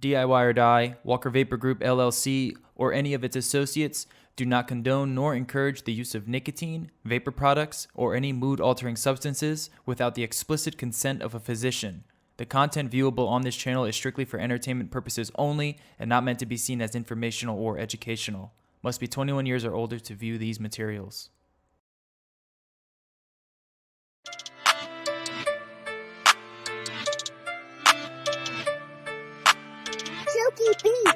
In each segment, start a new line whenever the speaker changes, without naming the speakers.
DIY or Die, Walker Vapor Group LLC, or any of its associates do not condone nor encourage the use of nicotine, vapor products, or any mood-altering substances without the explicit consent of a physician. The content viewable on this channel is strictly for entertainment purposes only and not meant to be seen as informational or educational. Must be 21 years or older to view these materials.
Silky beat.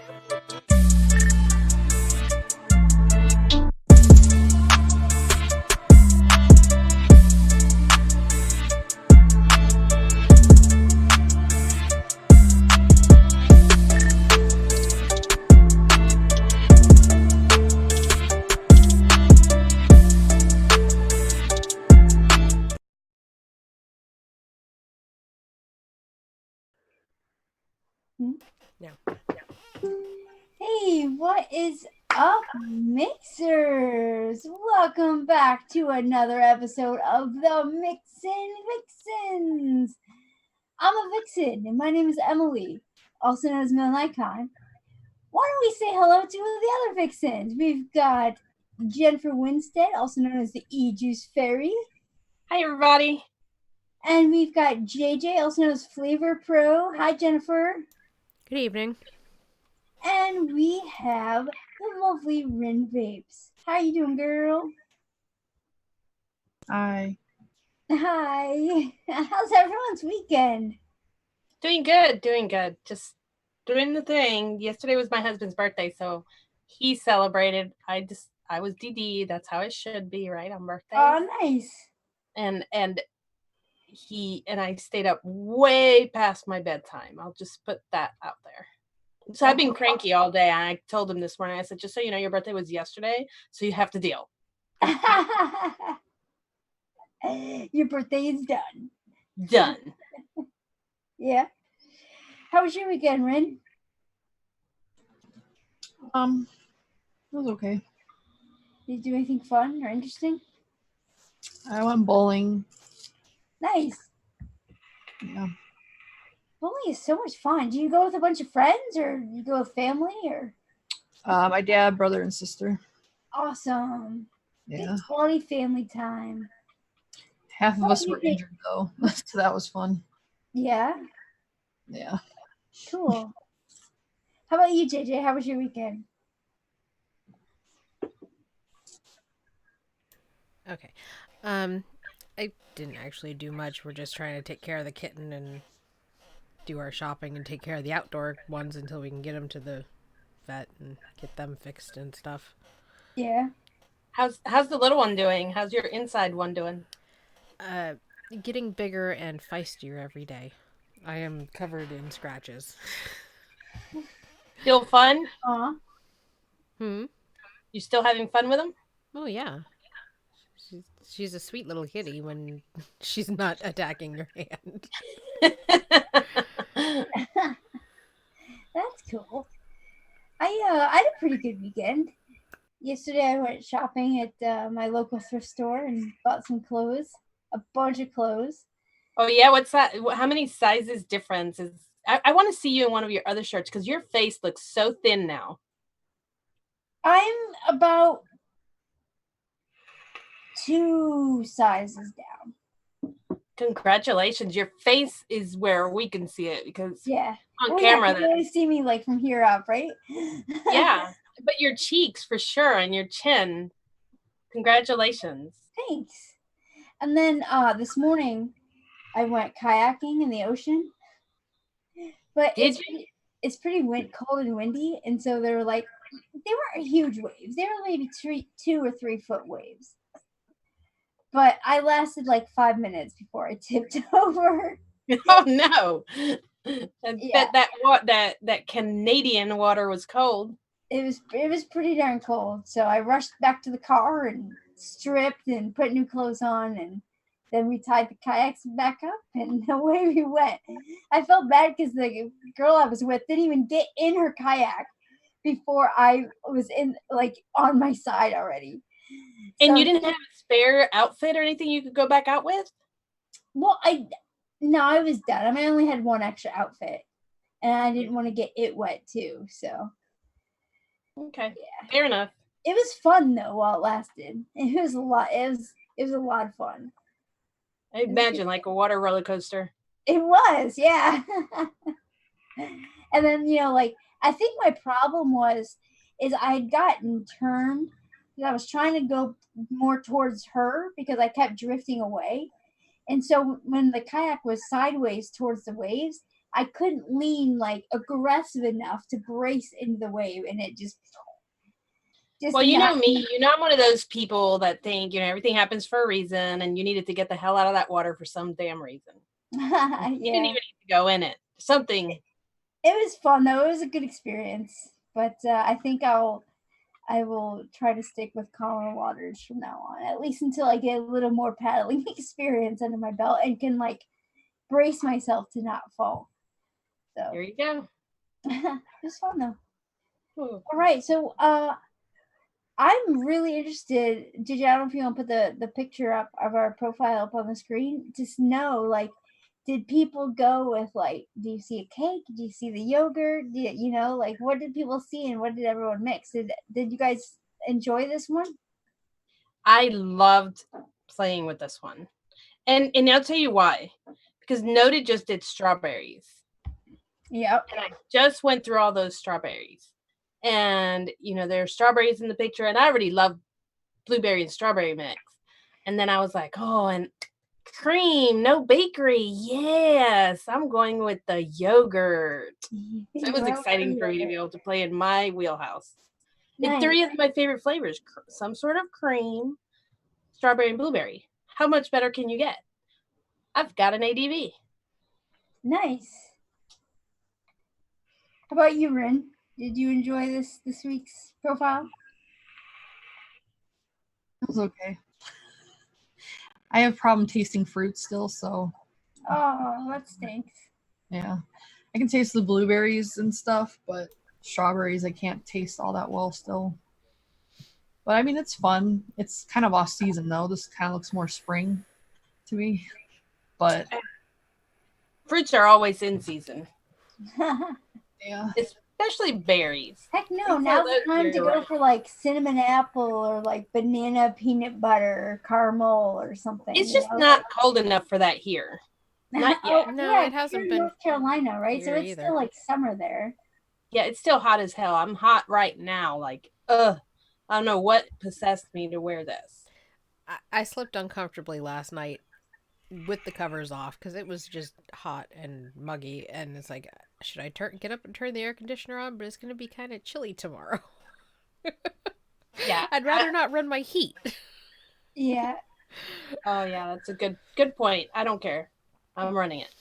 No.
Hey, what is up, mixers? Welcome back to another episode of the Mixin Vixens. I'm a vixen, and my name is Emily, also known as mlNikon. Why don't we say hello to the other vixens? We've got Jennifer Winstead, also known as the TheJuiceFairy.
Hi, everybody.
And we've got JJ, also known as Flavor Pro. Hi, Jennifer.
Good evening.
And we have the lovely RinVapes. How you doing, girl?
Hi.
Hi. How's everyone's weekend?
Doing good. Just doing the thing. Yesterday was my husband's birthday, so he celebrated. I was DD. That's how it should be, right? On birthday.
Oh, nice.
And I stayed up way past my bedtime. I'll just put that out there. So I've been cranky all day. I told him this morning, I said, just so you know, your birthday was yesterday, so you have to deal.
Your birthday is done.
Done.
Yeah. How was your weekend, Rin?
It was okay.
Did you do anything fun or interesting?
I went bowling.
Nice.
Yeah.
Bowling is so much fun. Do you go with a bunch of friends or you go with family or?
My dad, brother, and sister.
Awesome.
Yeah.
Big quality family time.
Half of us were injured though, so that was fun.
Yeah.
Yeah.
Cool. How about you, JJ? How was your weekend?
Okay. I didn't actually do much. We're just trying to take care of the kitten and do our shopping and take care of the outdoor ones until we can get them to the vet and get them fixed and stuff.
Yeah.
How's the little one doing? How's your inside one doing?
Getting bigger and feistier every day. I am covered in scratches.
Still fun?
You
still having fun with them?
Oh, yeah. She's a sweet little kitty when she's not attacking your hand.
That's cool. I had a pretty good weekend. Yesterday I went shopping at my local thrift store and bought some clothes, a bunch of clothes.
Oh yeah, what's that? How many sizes difference is? I want to see you in one of your other shirts because your face looks so thin now.
I'm about 2 sizes down.
Congratulations. Your face is where we can see it because on camera
you really see me like from here up, right?
Yeah, but your cheeks for sure and your chin. Congratulations.
Thanks. And then this morning I went kayaking in the ocean. But it's pretty cold and windy, and so they weren't huge waves. They were maybe 2 or 3 foot waves. But I lasted like 5 minutes before I tipped over.
Oh no! That Canadian water was cold.
It was pretty darn cold. So I rushed back to the car and stripped and put new clothes on, and then we tied the kayaks back up, and away we went. I felt bad because the girl I was with didn't even get in her kayak before I was on my side already.
And you didn't have a spare outfit or anything you could go back out with?
Well, I was done. I only had one extra outfit. and I didn't want to get it wet too. So
Okay.
yeah,
Fair enough.
it was fun though while it lasted. It was a lot. It was a lot of fun.
I imagine like a water roller coaster.
It was, yeah. And then, like, I think my problem is I had gotten turned because I was trying to go more towards her because I kept drifting away. And so when the kayak was sideways towards the waves, I couldn't lean like aggressive enough to brace into the wave, and it just
well, you know me, I'm one of those people that think, everything happens for a reason, and you needed to get the hell out of that water for some damn reason.
Yeah.
You didn't even need to go in it. Something.
It was fun though. It was a good experience, but I think I will try to stick with calmer waters from now on, at least until I get a little more paddling experience under my belt and can like brace myself to not fall. So
there you go.
It was fun though.
Ooh.
All right, so I'm really interested. Gigi, I don't know if you want to put the picture up of our profile up on the screen. Just know, like, did people go with like? Do you see a cake? Do you see the yogurt? Like, what did people see and what did everyone mix? Did you guys enjoy this one?
I loved playing with this one, and I'll tell you why. Because Noted just did strawberries.
Yep.
And I just went through all those strawberries. And, there's strawberries in the picture. And I already love blueberry and strawberry mix. And then I was like, oh, and cream, no bakery. Yes, I'm going with the yogurt. So it was exciting for me to be able to play in my wheelhouse. Nice. And 3 of my favorite flavors, some sort of cream, strawberry, and blueberry. How much better can you get? I've got an ADV.
Nice. How about you, Rin? Did you enjoy this week's profile?
It was okay. I have problem tasting fruit still, so.
Oh, that stinks.
Yeah. I can taste the blueberries and stuff, but strawberries I can't taste all that well still. But I mean, it's fun. It's kind of off season though. This kind of looks more spring to me. But
fruits are always in season.
Yeah.
Especially berries.
Heck no, now's the time to go for like cinnamon apple or like banana peanut butter or caramel or something.
It's just not cold enough for that here. Not yet.
No,
yeah,
it hasn't been.
North Carolina, right? So it's
either.
still like summer there.
Yeah, it's still hot as hell. I'm hot right now. Like, I don't know what possessed me to wear this.
I slept uncomfortably last night with the covers off because it was just hot and muggy, and it's like, should I get up and turn the air conditioner on? But it's going to be kind of chilly tomorrow.
Yeah,
I'd rather not run my heat.
Yeah.
Oh yeah, that's a good point. I don't care. I'm running it,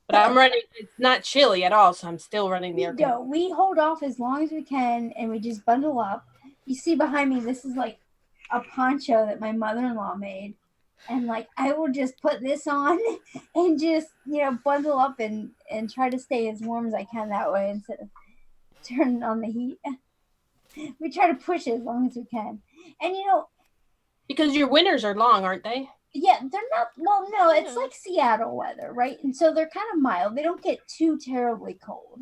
but I'm running. It's not chilly at all, so I'm still running the air conditioner.
We hold off as long as we can, and we just bundle up. You see behind me, this is like a poncho that my mother-in-law made. And like I will just put this on and just bundle up and try to stay as warm as I can that way instead of turning on the heat. We try to push it as long as we can, and
because your winters are long, aren't they?
Yeah, they're not. Well, no, it's like Seattle weather, right? And so they're kind of mild. They don't get too terribly cold,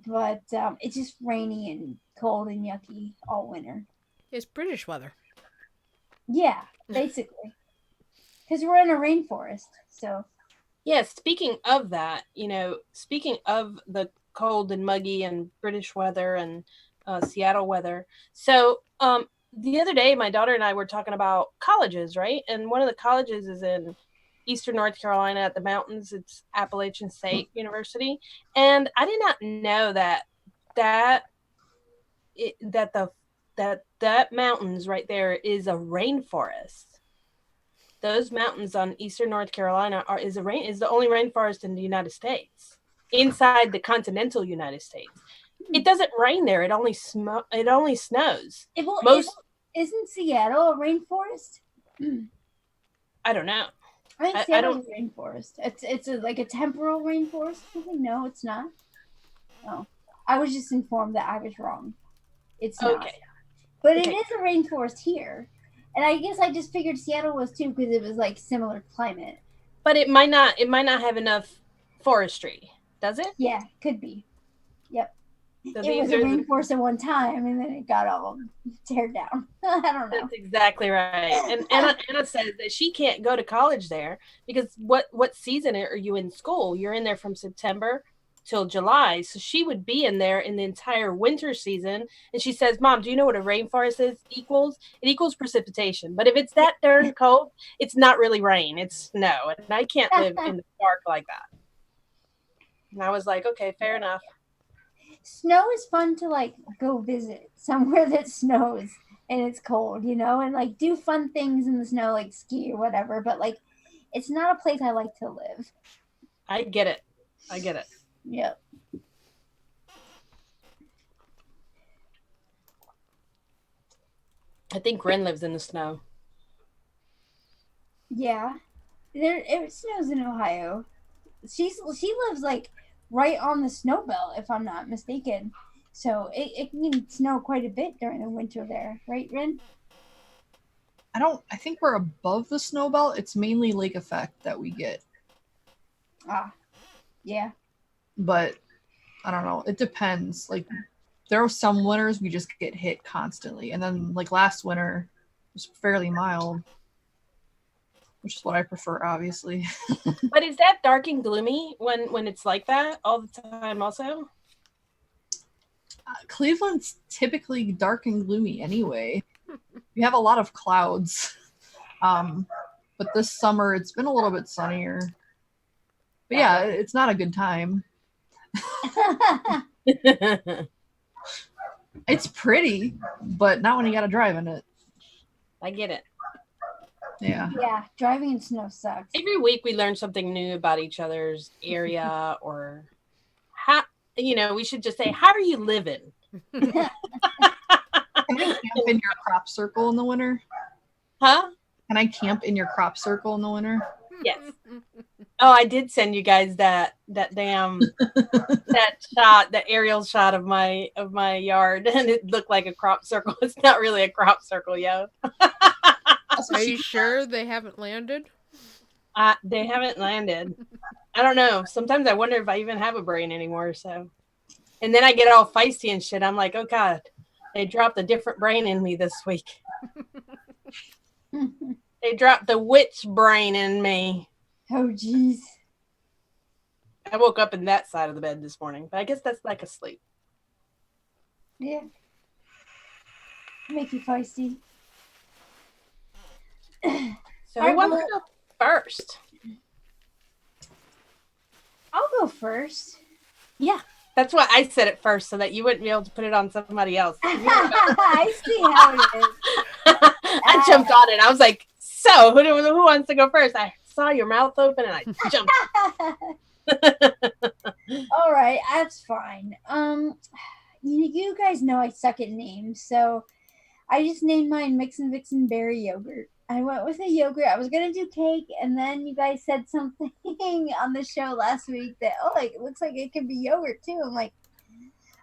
but it's just rainy and cold and yucky all winter.
It's British weather.
Yeah, basically. Because we're in a rainforest, so.
Yeah, speaking of that, speaking of the cold and muggy and British weather and Seattle weather. So the other day, my daughter and I were talking about colleges, right? And one of the colleges is in Eastern North Carolina at the mountains. It's Appalachian State University. And I did not know that mountains right there is a rainforest. Those mountains on Eastern North Carolina is the only rainforest in the United States, inside the continental United States. It doesn't rain there. It only snows.
Isn't Seattle a rainforest?
I don't know.
I think Seattle's a rainforest. It's like a temporal rainforest. No, it's not. Oh, I was just informed that I was wrong. It's not. Okay. But it is a rainforest here. And I guess I just figured Seattle was too because it was like similar climate.
But it might not have enough forestry. Does it?
Yeah, could be. Yep.
So
It
these
was a
are the-
rainforest at one time, and then it got all teared down. I don't know.
That's exactly right. And Anna says that she can't go to college there because what season are you in school? You're in there from September till July. So she would be in there in the entire winter season. And she says, Mom, do you know what a rainforest equals? It equals precipitation. But if it's that darn cold, it's not really rain. It's snow. And I can't live in the dark like that. And I was like, okay, fair enough.
Snow is fun to like go visit somewhere that snows and it's cold, you know, and like do fun things in the snow, like ski or whatever. But like, it's not a place I like to live.
I get it.
Yep.
I think Ren lives in the snow.
Yeah. It snows in Ohio. She lives like right on the snow belt, if I'm not mistaken. So it can snow quite a bit during the winter there, right, Rin?
I think we're above the snow belt. It's mainly lake effect that we get.
Ah, yeah.
But I don't know. It depends. Like there are some winters we just get hit constantly. And then like last winter was fairly mild, which is what I prefer, obviously.
But is that dark and gloomy when it's like that all the time also?
Cleveland's typically dark and gloomy anyway. We have a lot of clouds. But this summer it's been a little bit sunnier. But yeah, it's not a good time. It's pretty, but not when you gotta drive in it.
I get it.
Yeah.
Yeah, driving in snow sucks.
Every week we learn something new about each other's area or how, we should just say, how are you living?
Can I camp in your crop circle in the winter?
Huh?
Can I camp in your crop circle in the winter?
Yes. Oh, I did send you guys that damn that shot, the aerial shot of my yard, and it looked like a crop circle. It's not really a crop circle, yo.
Are you sure they haven't landed?
They haven't landed. I don't know. Sometimes I wonder if I even have a brain anymore. So, and then I get all feisty and shit. I'm like, oh God, they dropped a different brain in me this week. They dropped the witch brain in me.
Oh, jeez.
I woke up in that side of the bed this morning, but I guess that's like a sleep.
Yeah. Make you feisty.
So who wants to go first?
I'll go first.
Yeah. That's why I said it first, so that you wouldn't be able to put it on somebody else.
I see how it is.
I jumped on it. I was like, so who wants to go first? I saw your mouth open and I jumped.
All right, that's fine. You guys know I suck at names, so I just named mine Mixin Vixen Berry Yogurt. I went with a yogurt. I was gonna do cake, and then you guys said something on the show last week that it looks like it could be yogurt too. I'm like,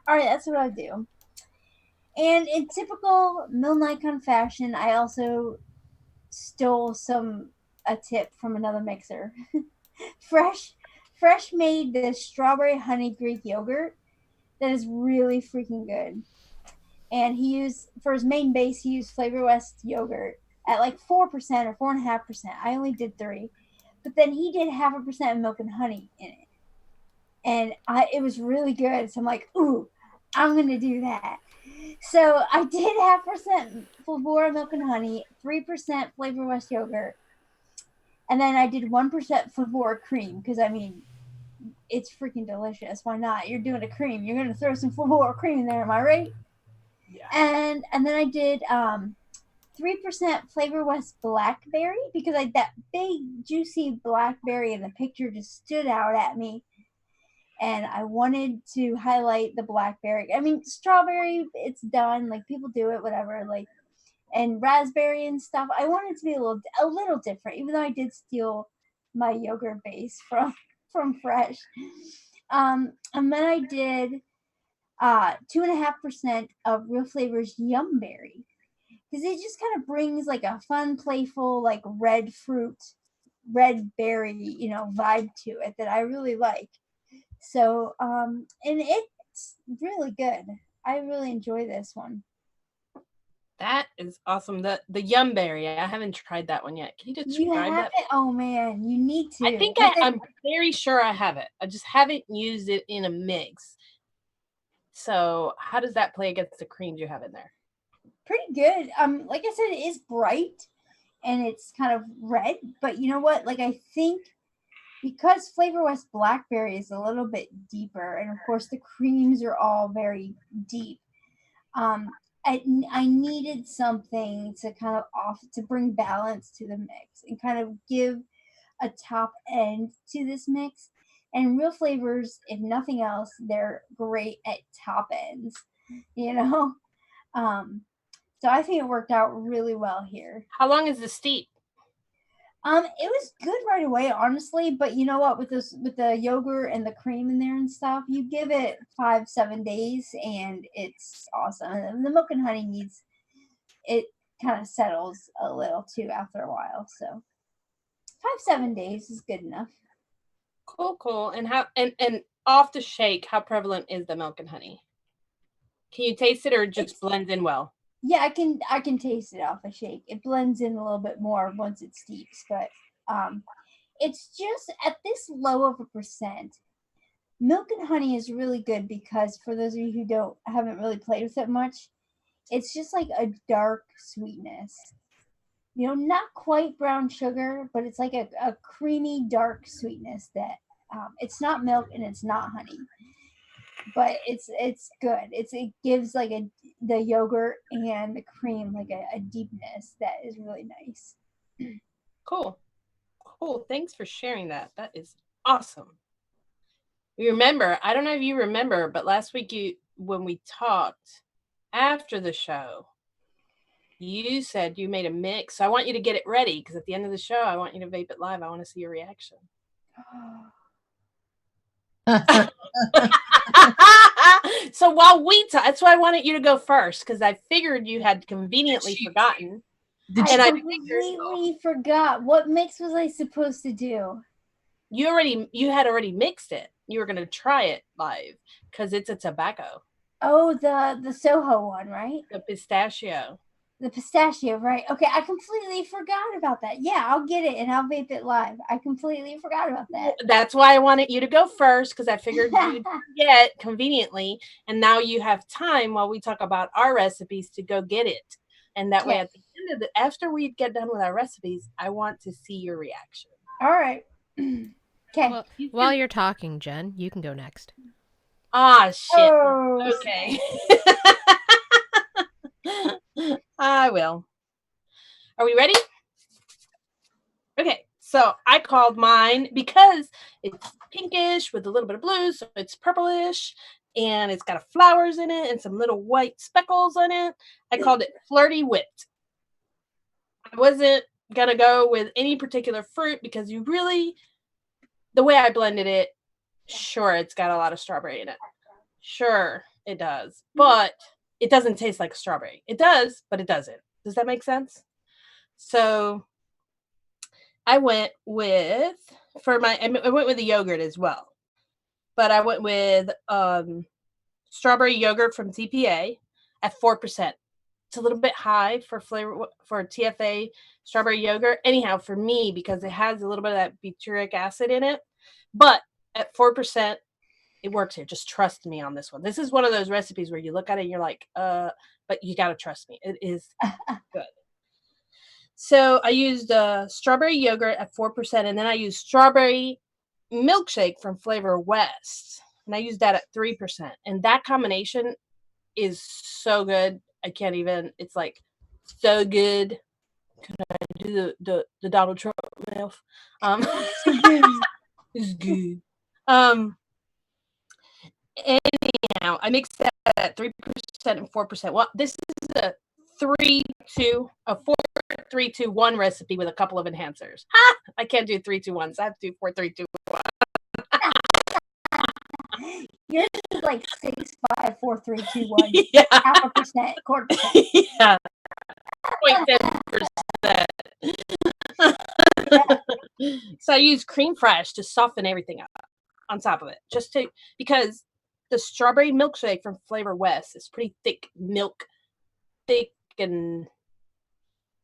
all right, that's what I'll do. And in typical mlNikon fashion, I also stole a tip from another mixer. Fresh made this strawberry honey Greek yogurt that is really freaking good. And he used, for his main base, he used Flavor West yogurt at like 4% or 4.5%. I only did 3. But then he did 0.5% of milk and honey in it. And it was really good. So I'm like, ooh, I'm going to do that. So I did 0.5% Flavor milk and honey, 3% Flavor West yogurt. And then I did 1% Flavor cream because, I mean, it's freaking delicious. Why not? You're doing a cream. You're going to throw some Flavor cream in there. Am I right?
Yeah.
And then I did 3% Flavor West blackberry because that big juicy blackberry in the picture just stood out at me. And I wanted to highlight the blackberry. I mean, strawberry, it's done. Like, people do it, whatever. Like, and raspberry and stuff. I wanted it to be a little different, even though I did steal my yogurt base from Fresh. And then I did 2.5% of Real Flavors Yum Berry, because it just kind of brings like a fun, playful, like red berry, vibe to it that I really like. So, and it's really good. I really enjoy this one.
That is awesome. The Yum Berry. I haven't tried that one yet. Can you
You
describe
have
that?
it? Oh man, you need to.
I think I'm very sure I have it. I just haven't used it in a mix. So how does that play against the creams you have in there?
Pretty good. Like I said, it is bright and it's kind of red, but you know what? Like I think because Flavor West Blackberry is a little bit deeper, and of course the creams are all very deep. Um, I needed something to kind of to bring balance to the mix and kind of give a top end to this mix. And Real Flavors, if nothing else, they're great at top ends, you know. Um, so I think it worked out really well here.
How long is the steep?
It was good right away, honestly. But you know what? With the yogurt and the cream in there and stuff, you give it 5-7 days, and it's awesome. And the milk and honey needs it kind of settles a little too after a while. So 5-7 days is good enough.
Cool. And how and off the shake, how prevalent is the milk and honey? Can you taste it or it just blends in well?
Yeah, I can taste it off a shake. It blends in a little bit more once it steeps, but it's just at this low of a percent. Milk and honey is really good because for those of you who haven't really played with it much, it's just like a dark sweetness. You know, not quite brown sugar, but it's like a creamy dark sweetness that it's not milk and it's not honey, but it's good. It gives like the yogurt and the cream like a deepness that is really nice.
Cool. Thanks for sharing that. That is awesome. You remember, I don't know if you remember, but last week when we talked after the show, you said you made a mix. So I want you to get it ready because at the end of the show, I want you to vape it live. I want to see your reaction. So while that's why I wanted you to go first because I figured you had conveniently forgotten.
I completely forgot. What mix was I supposed to do?
You had already mixed it. You were going to try it live because it's a tobacco.
Oh, the Soho one, right?
The pistachio.
The pistachio, right? Okay, I completely forgot about that. Yeah, I'll get it and I'll vape it live. I completely forgot about that.
That's why I wanted you to go first because I figured you'd get conveniently, and now you have time while we talk about our recipes to go get it. And that way, at the end of after we get done with our recipes, I want to see your reaction.
All right. Okay.
Well, while you're talking, Jen, you can go next.
Ah, shit. Oh. Okay. I will. Are we ready? Okay, so I called mine because it's pinkish with a little bit of blue, so it's purplish, and it's got flowers in it and some little white speckles on it. I called it Flirty Whipped. I wasn't going to go with any particular fruit because the way I blended it, sure, it's got a lot of strawberry in it. Sure, it does. But it doesn't taste like strawberry. It does, but it doesn't. Does that make sense? So I went with the yogurt as well. But I went with strawberry yogurt from TPA at 4%. It's a little bit high for flavor for TFA strawberry yogurt. Anyhow, for me, because it has a little bit of that butyric acid in it. But at 4%, it works here. Just trust me on this one. This is one of those recipes where you look at it and you're like, but you got to trust me. It is good. So I used strawberry yogurt at 4%, and then I used strawberry milkshake from Flavor West, and I used that at 3%. And that combination is so good. I can't even. It's like so good. Can I do the Donald Trump mouth? It's good. Anyhow, I mixed that at 3% and 4%. Well, this is a 4-3-2-1 recipe with a couple of enhancers. I can't do 3-2-1s. I have to do 4-3-2-1.
Yours is like 6-5-4-3-2-1.
Yeah.
0.5%, 1/4%.
Yeah. 0.10%. So I use cream fresh to soften everything up. on top of it, because the strawberry milkshake from Flavor West is pretty thick and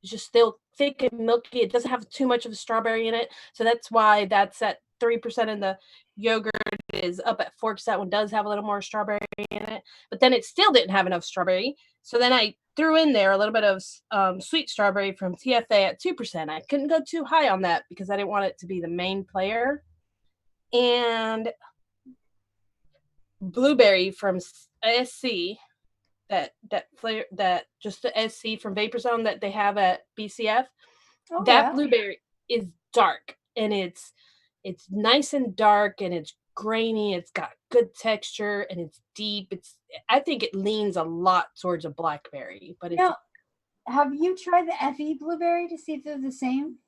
just still thick and milky. It doesn't have too much of a strawberry in it, so that's why that's at 3%, and the yogurt is up at 4%. That one does have a little more strawberry in it, but then it still didn't have enough strawberry. So then I threw in there a little bit of sweet strawberry from TFA at 2%. I couldn't go too high on that because I didn't want it to be the main player. And blueberry from SC, that flavor, that just the SC from Vapor Zone that they have at BCF. Blueberry is dark, and it's nice and dark, and it's grainy. It's got good texture, and it's deep. I think it leans a lot towards a blackberry, but it's
now, have you tried the FE blueberry to see if they're the same?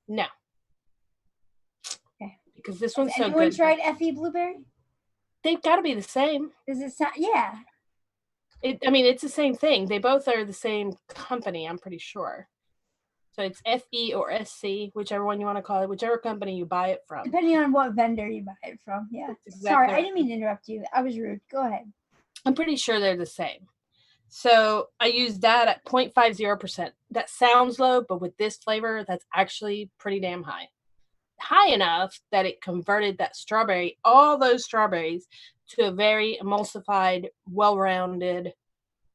No.
Okay.
Because this one's so good.
Anyone tried FE blueberry?
They've got to be the same.
Does it sound? Yeah.
It's the same thing. They both are the same company, I'm pretty sure. So it's FE or SC, whichever one you want to call it, whichever company you buy it from.
Depending on what vendor you buy it from. Yeah.
Exactly.
Sorry, I didn't mean to interrupt you. I was rude. Go ahead.
I'm pretty sure they're the same. So I used that at 0.50%. That sounds low, but with this flavor, that's actually pretty damn high. High enough that it converted that strawberry, all those strawberries, to a very emulsified, well-rounded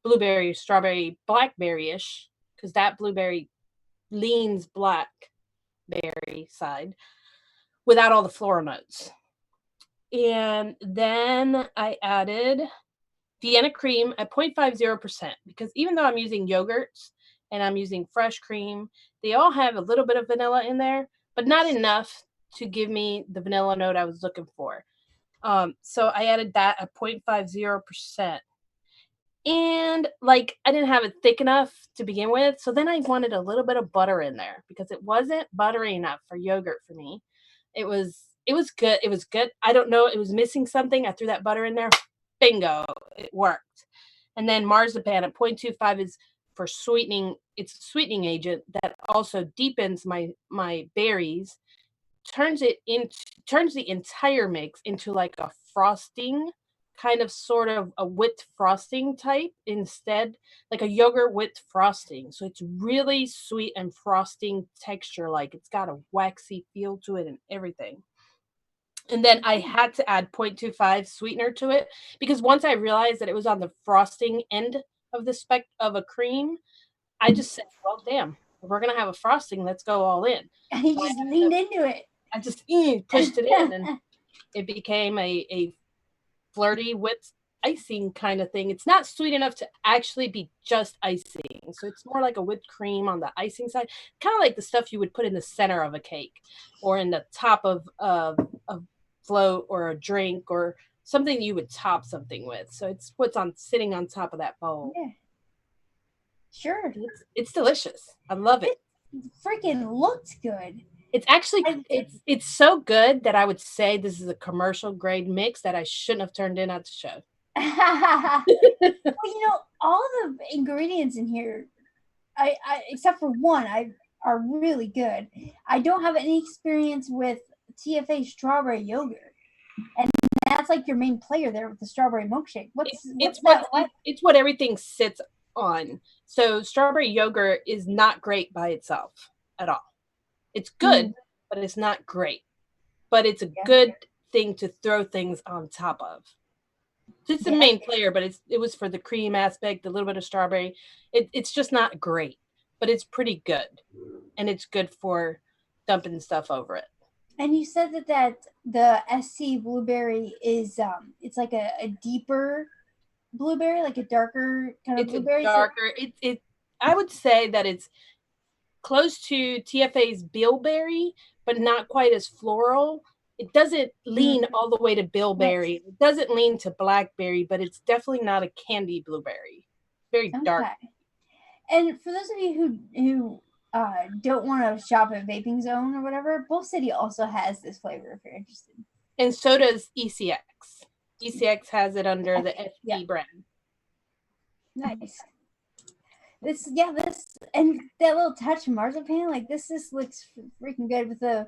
blueberry, strawberry, blackberry-ish, because that blueberry leans blackberry side without all the floral notes. And then I added Vienna cream at 0.50%, because even though I'm using yogurts and I'm using fresh cream, they all have a little bit of vanilla in there, but not enough to give me the vanilla note I was looking for. So I added that at 0.50%. And like, I didn't have it thick enough to begin with. So then I wanted a little bit of butter in there because it wasn't buttery enough for yogurt for me. It was good. It was good. I don't know. It was missing something. I threw that butter in there. Bingo. It worked. And then marzipan at 0.25 is for sweetening. It's a sweetening agent that also deepens my berries, turns the entire mix into like a frosting, kind of sort of a whipped frosting type instead, like a yogurt whipped frosting. So it's really sweet and frosting texture, like it's got a waxy feel to it and everything. And then I had to add 0.25 sweetener to it because once I realized that it was on the frosting end of the spec of a cream, I just said, well, damn, if we're gonna have a frosting, let's go all in.
And he just leaned into it.
I just pushed it in, and it became a flirty whipped icing kind of thing. It's not sweet enough to actually be just icing, so it's more like a whipped cream on the icing side, kind of like the stuff you would put in the center of a cake or in the top of a float or a drink or something you would top something with. So it's what's sitting on top of that bowl.
Yeah. Sure.
It's delicious. I love it.
It freaking looks good.
It's actually it's so good that I would say this is a commercial grade mix that I shouldn't have turned in at the show.
Well, all the ingredients in here, I except for one, are really good. I don't have any experience with TFA strawberry yogurt, and that's like your main player there with the strawberry milkshake.
It's what everything sits on. So strawberry yogurt is not great by itself at all. It's good, but it's not great. But it's a good thing to throw things on top of. It's the main player, but it was for the cream aspect, a little bit of strawberry. It's just not great, but it's pretty good. And it's good for dumping stuff over it.
And you said that the SC blueberry is it's like a deeper blueberry, like a darker kind of blueberry.
It's darker. I would say that it's close to TFA's bilberry, but not quite as floral. It doesn't lean all the way to bilberry. It doesn't lean to blackberry, but it's definitely not a candy blueberry. Very dark.
And for those of you who don't want to shop at Vaping Zone or whatever, Bull City also has this flavor if you're interested.
And so does ECX. ECX has it under the FD brand.
Nice. This and that little touch of marzipan, like this looks freaking good with the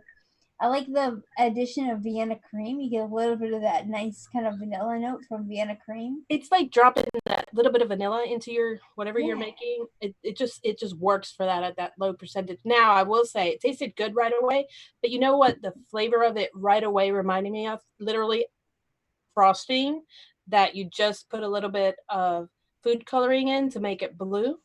I like the addition of Vienna cream. You get a little bit of that nice kind of vanilla note from Vienna cream.
It's like dropping that little bit of vanilla into your whatever you're
Yeah.
making. It just works for that at that low percentage. Now I will say it tasted good right away, but you know what the flavor of it right away reminded me of? Literally frosting that you just put a little bit of food coloring in to make it blue.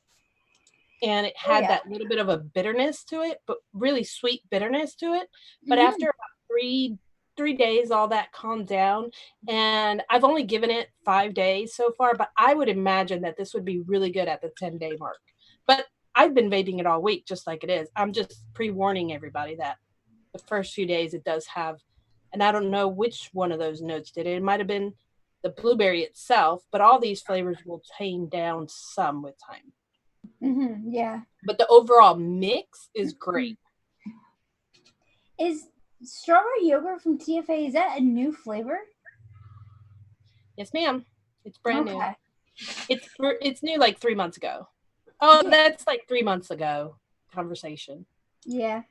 And it had that little bit of a bitterness to it, but really sweet bitterness to it. But after about three days, all that calmed down. And I've only given it 5 days so far, but I would imagine that this would be really good at the 10-day mark. But I've been vaping it all week, just like it is. I'm just pre-warning everybody that the first few days it does have, and I don't know which one of those notes did it. It might have been the blueberry itself, but all these flavors will tame down some with time.
Yeah.
But the overall mix is great.
Is strawberry yogurt from TFA, is that a new flavor?
Yes, ma'am. It's brand new.
Okay.
It's new like 3 months ago. Oh,
Yeah.
that's like 3 months ago conversation.
Yeah.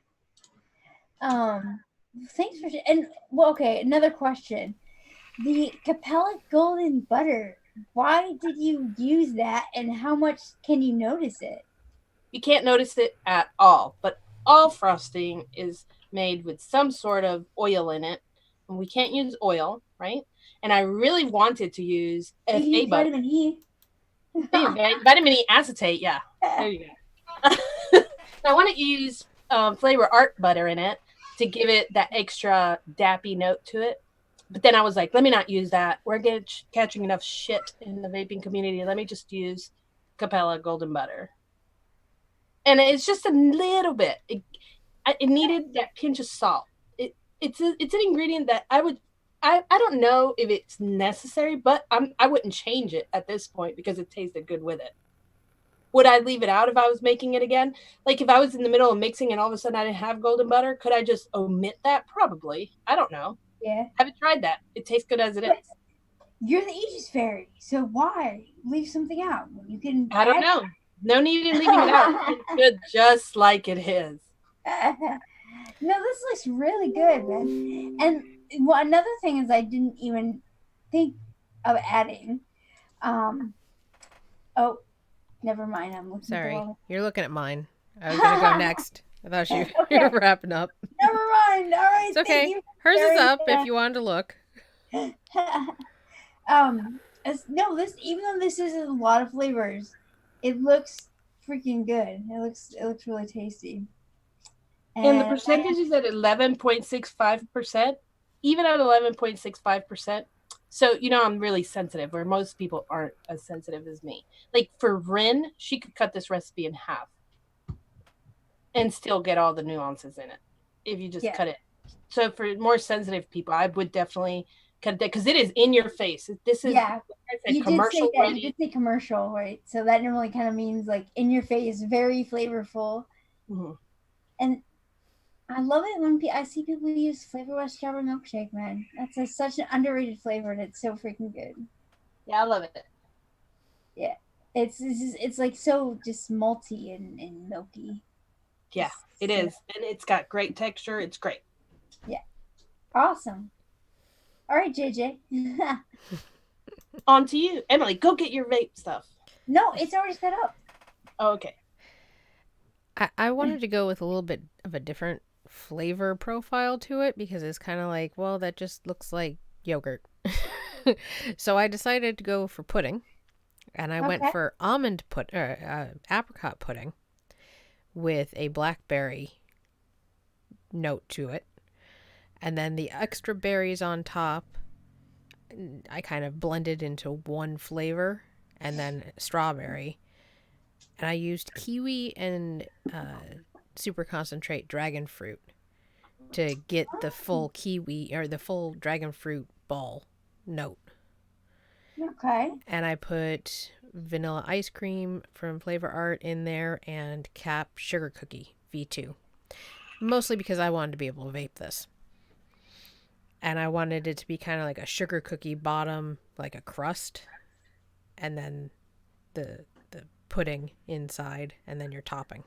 Thanks for and well, okay, another question. The Capella Golden Butter, why did you use that and how much can you notice it?
You can't notice it at all, but all frosting is made with some sort of oil in it, and we can't use oil, right? And I really wanted to use
You
FA
use
butter.
vitamin E.
Vitamin E acetate, yeah. There you go. I want to use flavor art butter in it to give it that extra dappy note to it. But then I was like, let me not use that. We're catching enough shit in the vaping community. Let me just use Capella Golden Butter. And it's just a little bit. It needed that pinch of salt. It's an ingredient that I don't know if it's necessary, but I wouldn't change it at this point because it tasted good with it. Would I leave it out if I was making it again? Like if I was in the middle of mixing and all of a sudden I didn't have golden butter, could I just omit that? Probably. I don't know.
Yeah.
Haven't tried that. It tastes good as it is.
You're the TheJuiceFairy, so why leave something out? You can.
I don't know. No need in leaving it out. It's good just like it is.
No, this looks really good, man. And another thing is I didn't even think of adding. Oh, never mind. I'm looking.
Sorry, you're looking at mine. I was gonna go next. I thought you were wrapping up.
Never mind. All right.
It's okay. Hers is up if you wanted to look.
No, this, even though this isn't a lot of flavors, it looks freaking good. It looks really tasty.
And the percentage is at 11.65%, even at 11.65%. So, I'm really sensitive, where most people aren't as sensitive as me. Like for Rin, she could cut this recipe in half and still get all the nuances in it if you just cut it. So for more sensitive people, I would definitely cut it because it is in your face. This is, like I said, commercial ready.
You did say commercial, right? So that normally kind of means like in your face, very flavorful.
Mm-hmm.
And I love it when I see people use Flavor West strawberry milkshake, man. That's such an underrated flavor, and it's so freaking good.
Yeah, I love it.
Yeah, it's like so just malty and milky.
Yeah, it is, and it's got great texture. It's great.
Yeah, awesome. All right, JJ.
On to you, Emily. Go get your vape stuff.
No, it's already set up.
Oh, okay.
I wanted to go with a little bit of a different flavor profile to it because it's kind of like, well, that just looks like yogurt. So I decided to go for pudding, and I went for apricot pudding with a blackberry note to it, and then the extra berries on top I kind of blended into one flavor, and then strawberry, and I used kiwi and super concentrate dragon fruit to get the full kiwi or the full dragon fruit ball note.
Okay.
And I put vanilla ice cream from Flavor Art in there and Cap sugar cookie V2. Mostly because I wanted to be able to vape this. And I wanted it to be kind of like a sugar cookie bottom, like a crust. And then the pudding inside, and then your topping.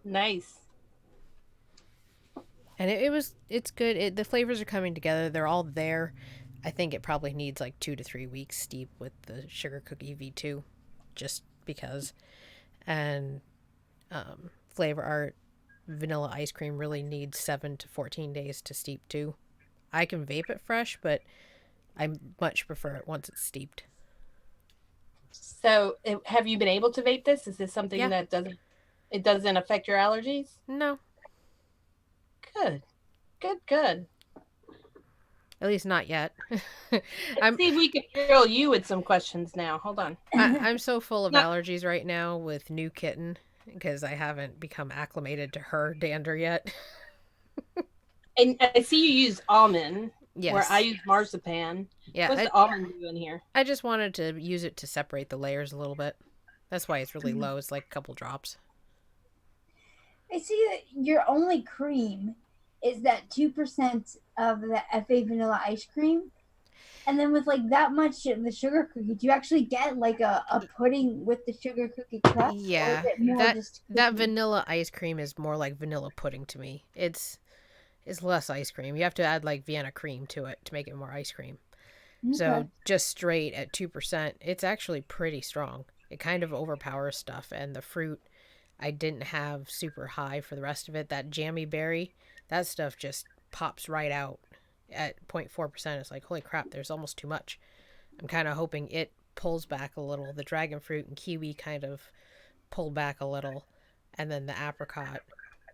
Nice.
And it's good. The flavors are coming together. They're all there. I think it probably needs like 2 to 3 weeks steep with the sugar cookie V2, just because. And flavor art vanilla ice cream really needs 7 to 14 days to steep too. I can vape it fresh, but I much prefer it once it's steeped.
So, have you been able to vape this? Is this something
Yeah.
that doesn't affect your allergies?
No,
Good, good, good.
at least not yet.
Let's see if we can drill you with some questions now. Hold on.
I'm so full of
No.
allergies right now with new kitten because I haven't become acclimated to her dander yet.
And I see you use almond,
Yes.
where I use marzipan.
Yeah,
What's the almond do in here?
I just wanted to use it to separate the layers a little bit. That's why it's really low. It's like a couple drops.
I see that your only cream is that 2% of the FA vanilla ice cream. And then with like that much of the sugar cookie, do you actually get like a pudding with the sugar cookie crust?
Yeah,
or is it more
that
just
that
cookie?
vanilla ice cream is more like vanilla pudding to me. It's less ice cream. You have to add like Vienna cream to it to make it more ice cream. So
Okay.
just straight at 2%, it's actually pretty strong. It kind of overpowers stuff, and the fruit I didn't have super high for the rest of it. That jammy berry, that stuff just pops right out at 0.4%. It's like, holy crap, there's almost too much. I'm kind of hoping it pulls back a little. The dragon fruit and kiwi kind of pull back a little, and then the apricot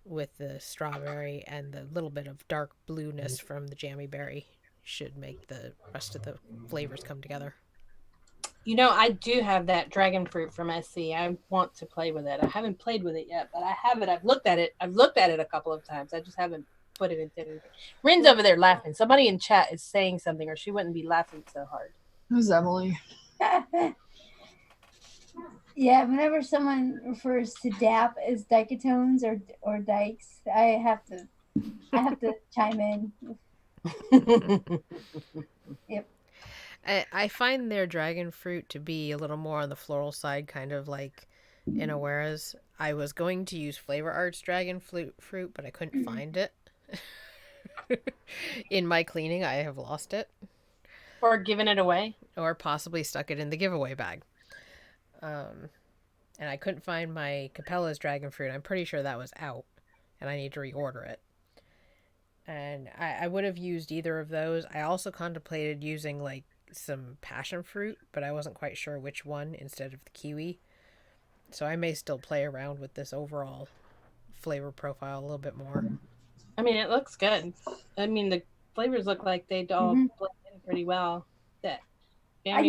with the strawberry and the little bit of dark blueness from the jammy berry should make the rest of the flavors come together.
You know, I do have that dragon fruit from SC. I want to play with it. I haven't played with it yet, but I have it. I've looked at it. I've looked at it a couple of times. I just haven't put it into anything. Rin's over there laughing. Somebody in chat is saying something, or she wouldn't be laughing so hard.
Who's Emily?
Yeah, whenever someone refers to DAP as diketones or dikes, I have to chime in. Yep.
I find their dragon fruit to be a little more on the floral side, kind of like Inawera's. I was going to use Flavor Arts dragon fruit, but I couldn't find it. In my cleaning, I have lost it.
Or giving it away.
Or possibly stuck it in the giveaway bag. And I couldn't find my Capella's dragon fruit. I'm pretty sure that was out, and I need to reorder it. And I would have used either of those. I also contemplated using like some passion fruit, but I wasn't quite sure which one instead of the kiwi. So I may still play around with this overall flavor profile a little bit more.
I mean, it looks good. I mean, the flavors look like they all blend in pretty well. That
I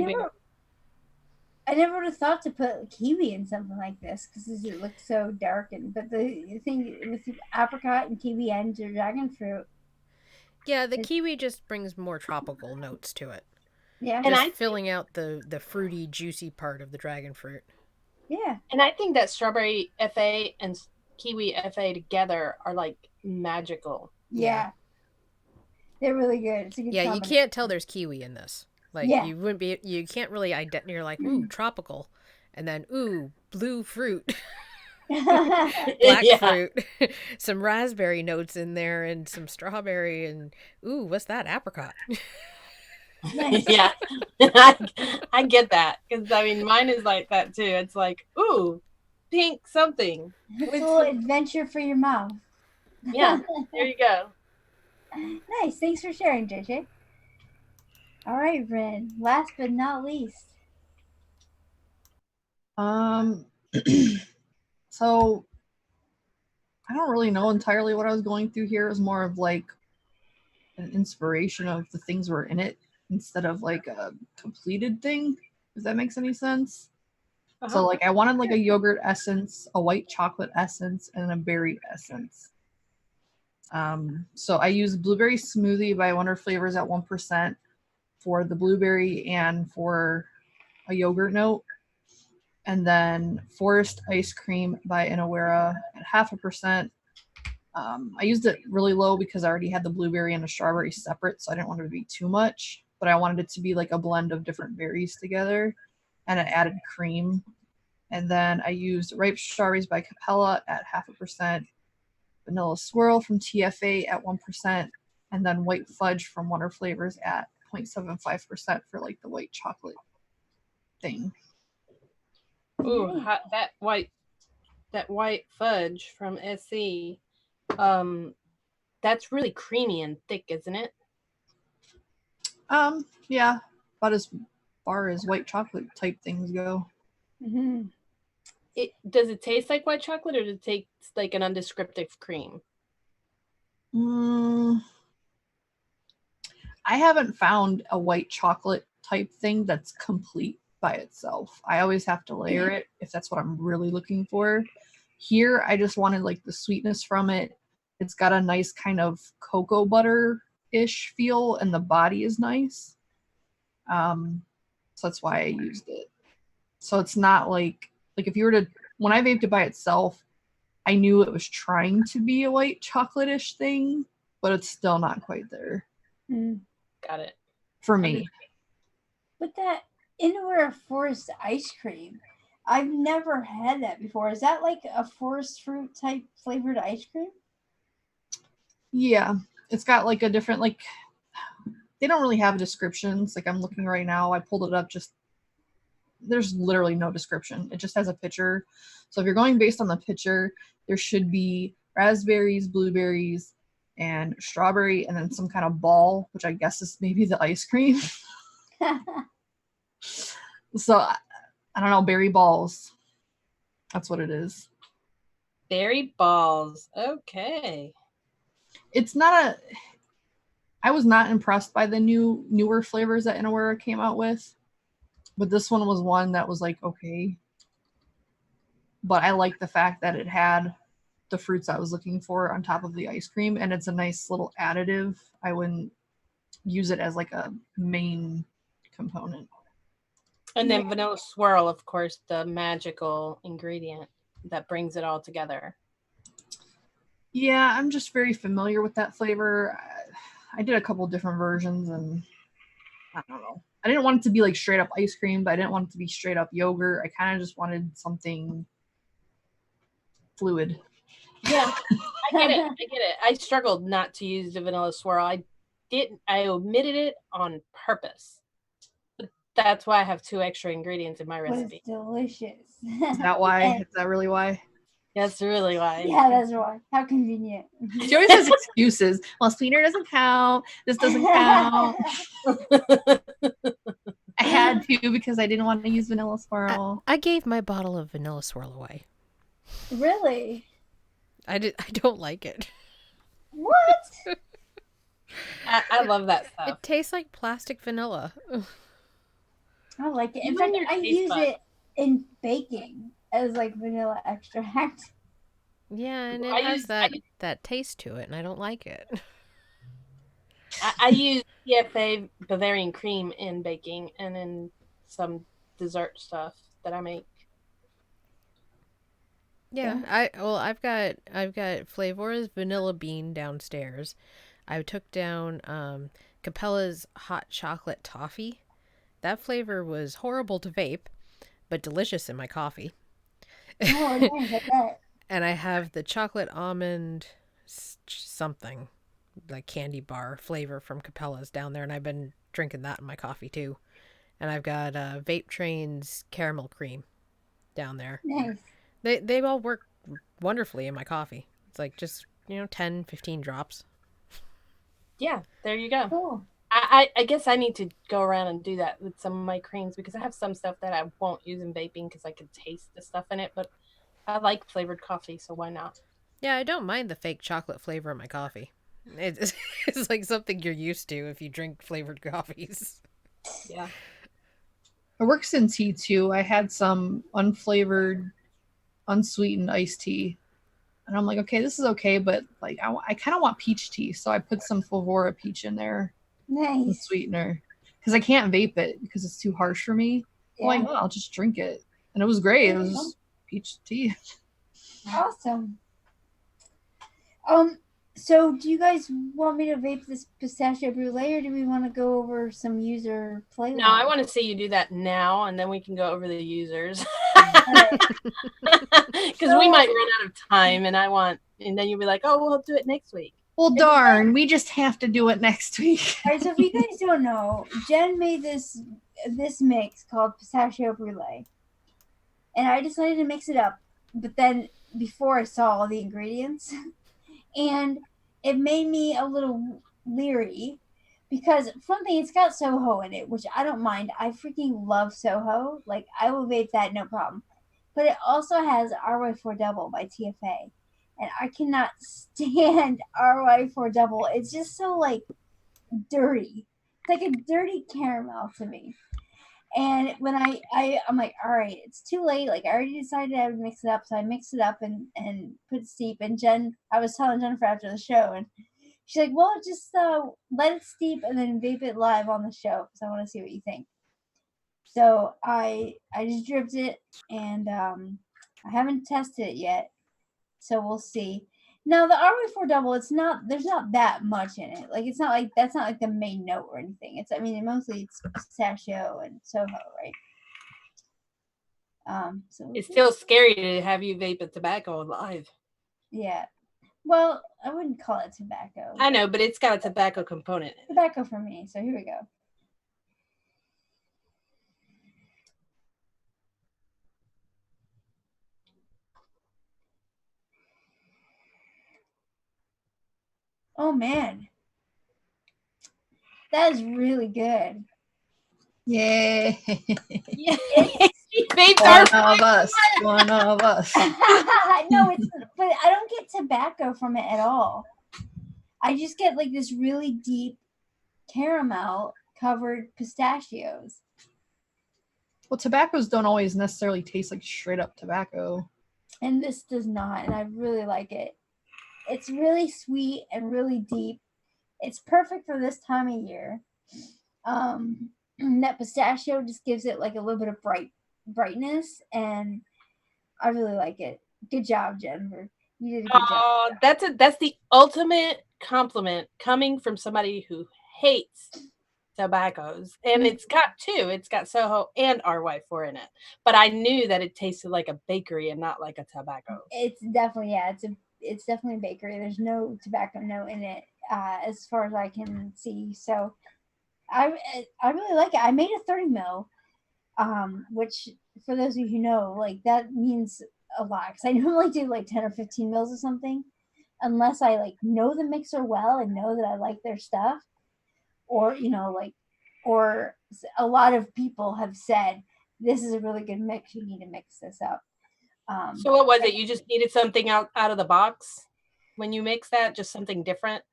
never would have thought to put kiwi in something like this because it looks so darkened. But the thing with apricot and kiwi and your dragon fruit.
Yeah, the kiwi just brings more tropical notes to it.
Yeah.
And filling out the fruity, juicy part of the dragon fruit.
Yeah.
And I think that strawberry FA and kiwi FA together are like magical.
Yeah. They're really good. It's a good
you can't tell there's kiwi in this. Like, you can't really identify. You're like, ooh, tropical. And then, ooh, blue fruit. Black fruit. Some raspberry notes in there and some strawberry. And, ooh, what's that? Apricot.
Yeah. I get that. Because, I mean, mine is like that, too. It's like, ooh, pink something.
It's a little adventure for your mouth.
Yeah. There you go.
Nice. Thanks for sharing, JJ. All right, Rin. Last but not least.
So I don't really know entirely what I was going through here. It was more of like an inspiration of the things were in it instead of like a completed thing, if that makes any sense. So like I wanted like a yogurt essence, a white chocolate essence, and a berry essence. So I used blueberry smoothie by Wonder Flavors at 1% for the blueberry and for a yogurt note. And then Forest Ice Cream by Inawera at 0.5%. I used it really low because I already had the blueberry and the strawberry separate, so I didn't want it to be too much. But I wanted it to be like a blend of different berries together. And I added cream. And then I used Ripe Strawberries by Capella at 0.5%. vanilla swirl from TFA at 1%, and then white fudge from Wonder Flavors at 0.75% for like the white chocolate thing.
Ooh, that white fudge from SC. That's really creamy and thick, isn't it?
Yeah, about as far as white chocolate type things go.
Mm-hmm.
Does it taste like white chocolate, or does it taste like an undescriptive cream?
I haven't found a white chocolate type thing that's complete by itself. I always have to layer it if that's what I'm really looking for. Here, I just wanted like the sweetness from it. It's got a nice kind of cocoa butter-ish feel, and the body is nice. So that's why I used it. So it's not like if you were to, when I vaped it by itself, I knew it was trying to be a white chocolate-ish thing, but it's still not quite there.
Got it.
For me.
But that Innerwear Forest ice cream, I've never had that before. Is that like a forest fruit type flavored ice cream?
Yeah, it's got like a different, like, they don't really have descriptions. Like, I'm looking right now, I pulled it up, just there's literally no description. It just has a picture. So if you're going based on the picture, there should be raspberries, blueberries, and strawberry, and then some kind of ball, which I guess is maybe the ice cream. So I don't know, berry balls. That's what it is.
Berry balls. Okay.
It's not I was not impressed by the newer flavors that Innerwear came out with, but this one was one that was like, okay. But I like the fact that it had the fruits I was looking for on top of the ice cream, and it's a nice little additive. I wouldn't use it as like a main component.
And then vanilla swirl, of course, the magical ingredient that brings it all together.
Yeah, I'm just very familiar with that flavor. I did a couple different versions, and I don't know. I didn't want it to be like straight up ice cream, but I didn't want it to be straight up yogurt. I kind of just wanted something fluid.
Yeah, I get it. I struggled not to use the vanilla swirl. I omitted it on purpose. But that's why I have 2 extra ingredients in my recipe.
It's delicious.
Is that why? Is that really why?
That's really why.
Yeah, that's why. How convenient.
She always has excuses. Well, sweetener doesn't count. This doesn't count. I had to because I didn't want to use vanilla swirl.
I gave my bottle of vanilla swirl away.
Really?
I don't like it.
What?
I love that stuff.
It tastes like plastic vanilla.
I like it. In
Even
fact,
your
I
taste
use
buds.
it in baking as like vanilla extract.
Yeah, and it
I
has
use-
that taste to it, and I don't like it.
I use TFA Bavarian cream in baking and in some dessert stuff that I make.
Yeah, I've got Flavor's vanilla bean downstairs. I took down Capella's hot chocolate toffee. That flavor was horrible to vape, but delicious in my coffee.
Oh, nice. I bet.
And I have the chocolate almond something, like candy bar flavor from Capella's down there, and I've been drinking that in my coffee too. And I've got Vape Train's caramel cream down there.
Nice.
They all work wonderfully in my coffee. It's like just, 10, 15 drops.
Yeah, there you go.
Cool.
I guess I need to go around and do that with some of my creams, because I have some stuff that I won't use in vaping because I can taste the stuff in it, but I like flavored coffee, so why not?
Yeah, I don't mind the fake chocolate flavor in my coffee. It's like something you're used to if you drink flavored coffees.
Yeah.
It works in tea too. I had some unflavored, unsweetened iced tea, and I'm like, okay, this is okay, but like I kind of want peach tea, so I put some Fulvora peach in there, the
Nice.
sweetener, because I can't vape it because it's too harsh for me. I'm like, well, I'll just drink it, and it was great. It was just peach tea.
Awesome. So do you guys want me to vape this pistachio brulee, or do we want to go over some user play?
No, I want to see you do that now, and then we can go over the users. Because we might run out of time, and I want And then you'll be like, oh, we'll do it next week.
Well, darn, we just have to do it next week.
All right, so if you guys don't know, Jen made this mix called pistachio brulee, and I decided to mix it up. But then before I saw all the ingredients, and it made me a little leery because for one thing, it's got Soho in it, which I don't mind. I freaking love Soho. Like I will vape that no problem. But it also has RY4 Double by TFA. And I cannot stand RY4 Double. It's just so like dirty. It's like a dirty caramel to me. And when I'm like, all right, it's too late. Like I already decided I would mix it up, so I mixed it up and put it steep. And I was telling Jennifer after the show, and she's like, well, just let it steep and then vape it live on the show because I want to see what you think. So I just dripped it, and I haven't tested it yet, so we'll see. Now the RY4 Double, there's not that much in it. Like it's not like that's not like the main note or anything. Mostly it's pistachio and Soho, right? So
It's still scary to have you vape a tobacco live.
Yeah. Well, I wouldn't call it tobacco.
I know, but it's got a tobacco component.
Tobacco for me. So here we go. Oh man, that is really good.
Yay!
Yeah.
One of us.
No, but I don't get tobacco from it at all. I just get like this really deep caramel covered pistachios.
Well, tobaccos don't always necessarily taste like straight up tobacco.
And this does not, and I really like it. It's really sweet and really deep. It's perfect for this time of year. That pistachio just gives it like a little bit of brightness, and I really like it. Good job, Jennifer. You did a good job.
That's the ultimate compliment coming from somebody who hates tobaccos. And it's got two. It's got Soho and RY4 in it. But I knew that it tasted like a bakery and not like a tobacco.
It's definitely it's definitely a bakery. There's no tobacco note in it, as far as I can see. So I really like it. I made a 30 mil, which for those of you who know, like that means a lot because I normally do like 10 or 15 mils or something, unless I like know the mixer well and know that I like their stuff, or or a lot of people have said this is a really good mix. You need to mix this up.
So what was it? You just needed something out of the box when you mix that, just something different?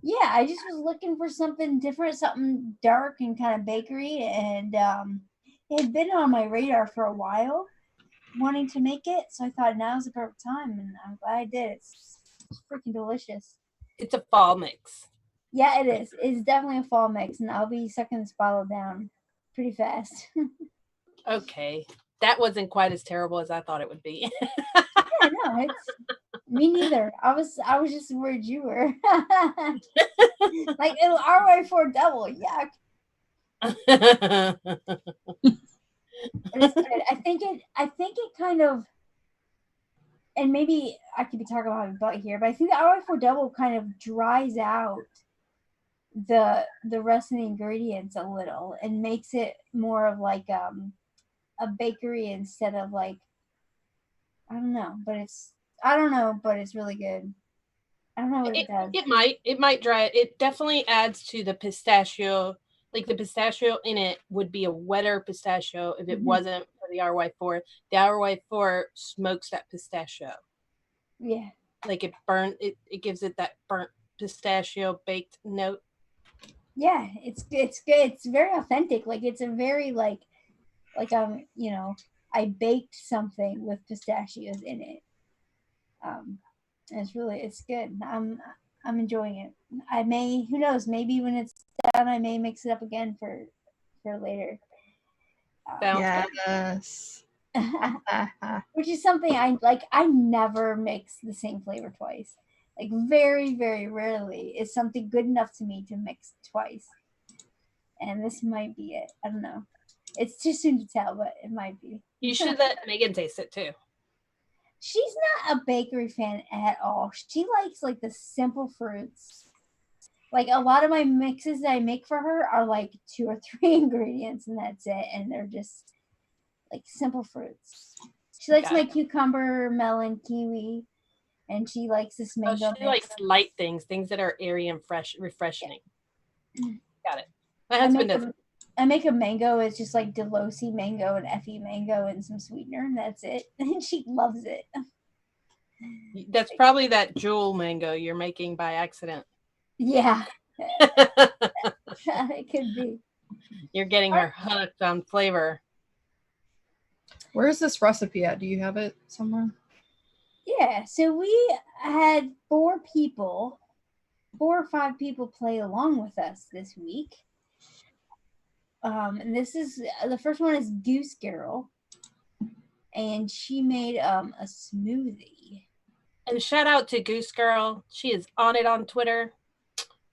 Yeah, I just was looking for something different, something dark and kind of bakery, and it had been on my radar for a while, wanting to make it. So I thought now's the perfect time, and I'm glad I did. It's freaking delicious.
It's a fall mix.
Yeah, it is. It's definitely a fall mix, and I'll be sucking this bottle down pretty fast.
Okay. That wasn't quite as terrible as I thought it would be.
Yeah, no, it's me neither. I was just worried you were. Like RY4 Double, yuck. It's good. I think it kind of, and maybe I could be talking about my butt here, but I think the RY4 Double kind of dries out the rest of the ingredients a little and makes it more of like a bakery instead of like, I don't know, but it's really good. I don't know what it does.
It might dry it. It definitely adds to the pistachio. Like the pistachio in it would be a wetter pistachio if it wasn't for the RY4. The RY4 smokes that pistachio.
Yeah.
Like it gives it that burnt pistachio baked note.
Yeah, it's good. It's very authentic. Like it's a very like I baked something with pistachios in it. It's good. I'm enjoying it. I may, who knows, maybe when it's done I may mix it up again for later.
Yes.
Which is something I never mix the same flavor twice. Like very, very rarely is something good enough to me to mix twice. And this might be it. I don't know. It's too soon to tell, but it might be.
You should let Megan taste it too.
She's not a bakery fan at all. She likes like the simple fruits. Like a lot of my mixes that I make for her are like 2 or 3 ingredients and that's it. And they're just like simple fruits. She likes my cucumber, melon, kiwi, and she likes this mango.
She likes light things that are airy and refreshing. Yeah. Got it. My husband does.
I make a mango. It's just like Delosi mango and Effie mango and some sweetener, and that's it. And she loves it.
That's probably that Jewel mango you're making by accident.
Yeah. It could be.
You're getting her hooked on flavor.
Where is this recipe at? Do you have it somewhere?
Yeah, so we had 4 or 5 people play along with us this week. And this is the first one is Goose Girl, and she made a smoothie.
And shout out to Goose Girl. She is on it on Twitter.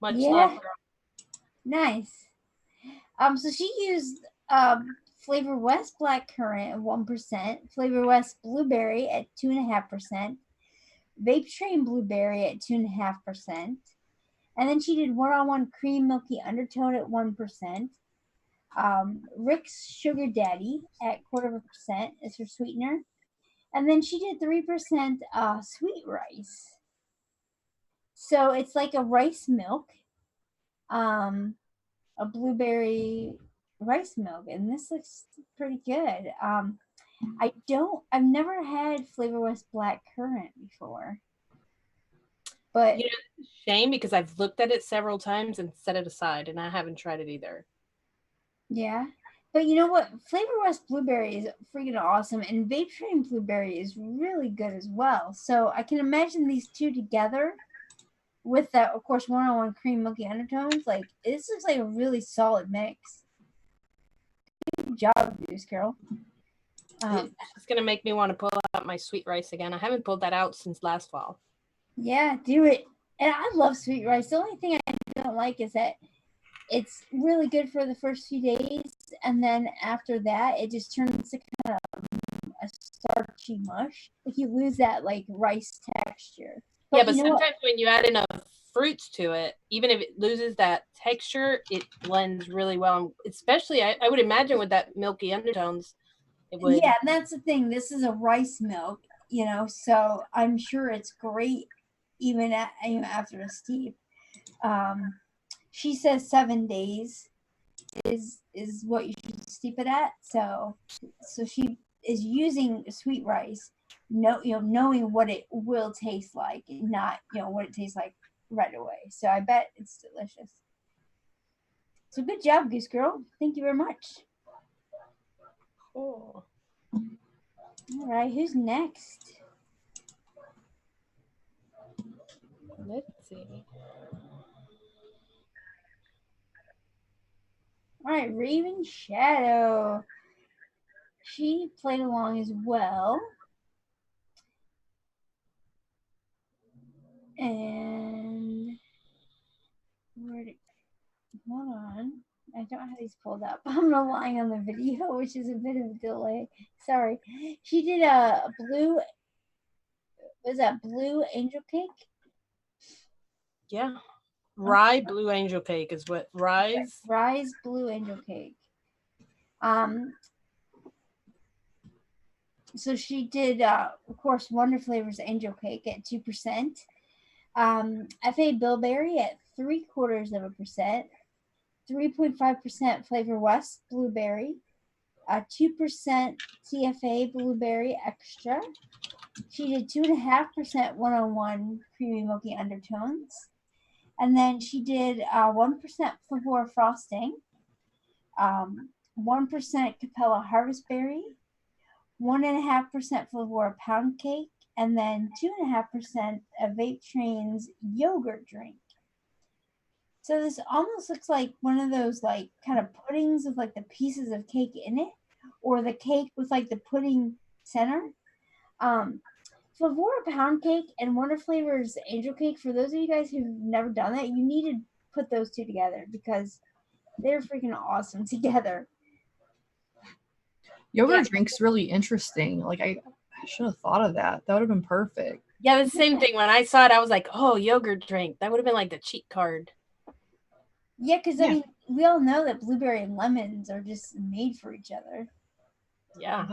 Much love, girl.
Nice. So she used Flavor West Black Currant at 1%, Flavor West Blueberry at 2.5%, Vape Train Blueberry at 2.5%, and then she did 101 Cream Milky Undertone at 1%. Rick's Sugar Daddy at 0.25% is her sweetener, and then she did 3% sweet rice. So it's like a rice milk, a blueberry rice milk, and this looks pretty good. I've never had Flavor West Black Currant before, but
you know, it's a shame because I've looked at it several times and set it aside, and I haven't tried it either.
Yeah, but you know what? Flavor West Blueberry is freaking awesome, and Vape Train Blueberry is really good as well. So I can imagine these two together with that, of course, 101 Cream Milky Undertones. Like, this looks like a really solid mix. Good job, Goose Girl.
It's going to make me want to pull out my sweet rice again. I haven't pulled that out since last fall.
Yeah, do it. And I love sweet rice. The only thing I don't like is that it's really good for the first few days, and then after that, it just turns to kind of a starchy mush. Like, you lose that, like, rice texture.
But sometimes when you add enough fruits to it, even if it loses that texture, it blends really well. Especially, I would imagine with that milky undertones, it would.
Yeah, and that's the thing. This is a rice milk, so I'm sure it's great even after a steep. She says 7 days is what you should steep it at. So she is using sweet rice, knowing what it will taste like, and not what it tastes like right away. So I bet it's delicious. So good job, Goose Girl. Thank you very much.
Cool.
All right, who's next?
Let's see.
All right, Raven Shadow. She played along as well. And hold on. I don't have these pulled up. I'm relying on the video, which is a bit of a delay. Sorry. She did a blue angel cake?
Yeah. Rye blue angel cake is what Rye's
blue angel cake. So she did of course Wonder Flavors angel cake at 2%. FA Bilberry at 0.75%, 3.5% Flavor West Blueberry, 2% TFA Blueberry Extra. She did 2.5% 101 Creamy Milky Undertones. And then she did 1% Flavor Frosting, 1% Capella Harvest Berry, 1.5% Flavor Pound Cake, and then 2.5% of Vape Train's yogurt drink. So this almost looks like one of those like kind of puddings with like the pieces of cake in it, or the cake with like the pudding center. Flavor Pound Cake and Wonder Flavors Angel Cake, for those of you guys who've never done that, you need to put those two together because they're freaking awesome together.
Yogurt drink's really interesting. Like, I I should have thought of that. That would have been perfect.
Yeah, the same thing. When I saw it, I was like, oh, yogurt drink. That would have been like the cheat card.
Yeah, because I mean, we all know that blueberry and lemons are just made for each other.
Yeah.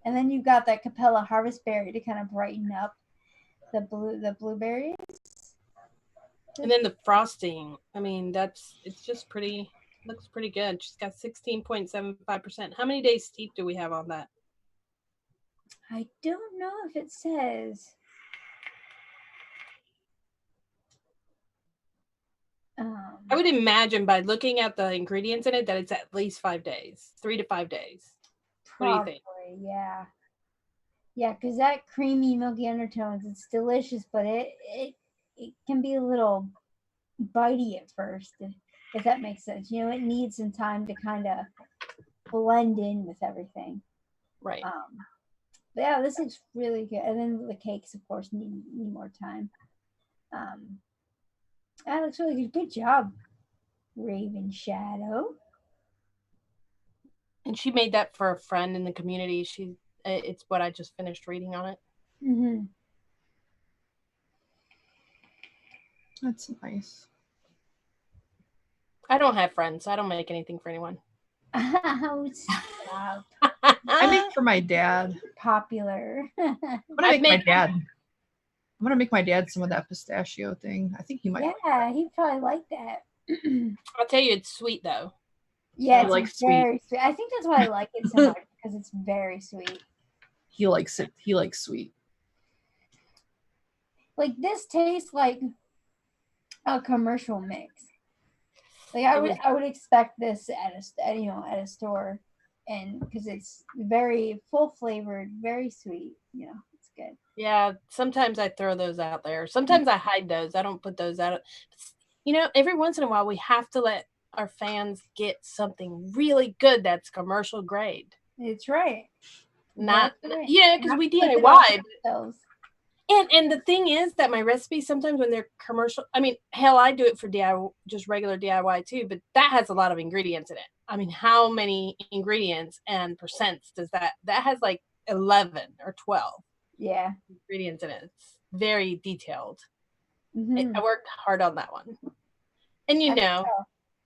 And then you got that Capella Harvest Berry to kind of brighten up the blueberries.
And then the frosting. I mean, it's just pretty, looks pretty good. She's got 16.75%. How many days steep do we have on that?
I don't know if it says.
I would imagine by looking at the ingredients in it that it's at least 5 days, 3 to 5 days.
Probably,
what do you think?
Yeah. Yeah, because that creamy, milky undertones, it's delicious, but it can be a little bitey at first, if that makes sense. You know, it needs some time to kind of blend in with everything.
Right.
But yeah, this looks really good. And then the cakes, of course, need more time. That looks really good. Good job, Raven Shadow.
And she made that for a friend in the community. It's what I just finished reading on it.
Mm-hmm.
That's nice.
I don't have friends, so I don't make anything for anyone.
Oh, stop.
I make for my dad.
Popular.
I'm gonna make my dad some of that pistachio thing. I think he might.
Yeah, he'd probably like that.
I'll tell you, it's sweet though.
Yeah,
So
it's very sweet. I think that's why I like it so much, because it's very sweet.
He likes it. He likes sweet.
Like, this tastes like a commercial mix. Like, I would expect this at a store, and because it's very full flavored, very sweet. You know, it's good.
Yeah, sometimes I throw those out there. Sometimes I hide those. I don't put those out. You know, every once in a while we have to let our fans get something really good that's commercial grade.
It's right.
Not
right.
Yeah, because we DIY. And the thing is that my recipes sometimes when they're commercial, I mean, hell, I do it for DIY, just regular DIY too, but that has a lot of ingredients in it. I mean, how many ingredients and percents does that has like 11 or 12 ingredients in it. It's very detailed.
Mm-hmm.
I worked hard on that one. And you know,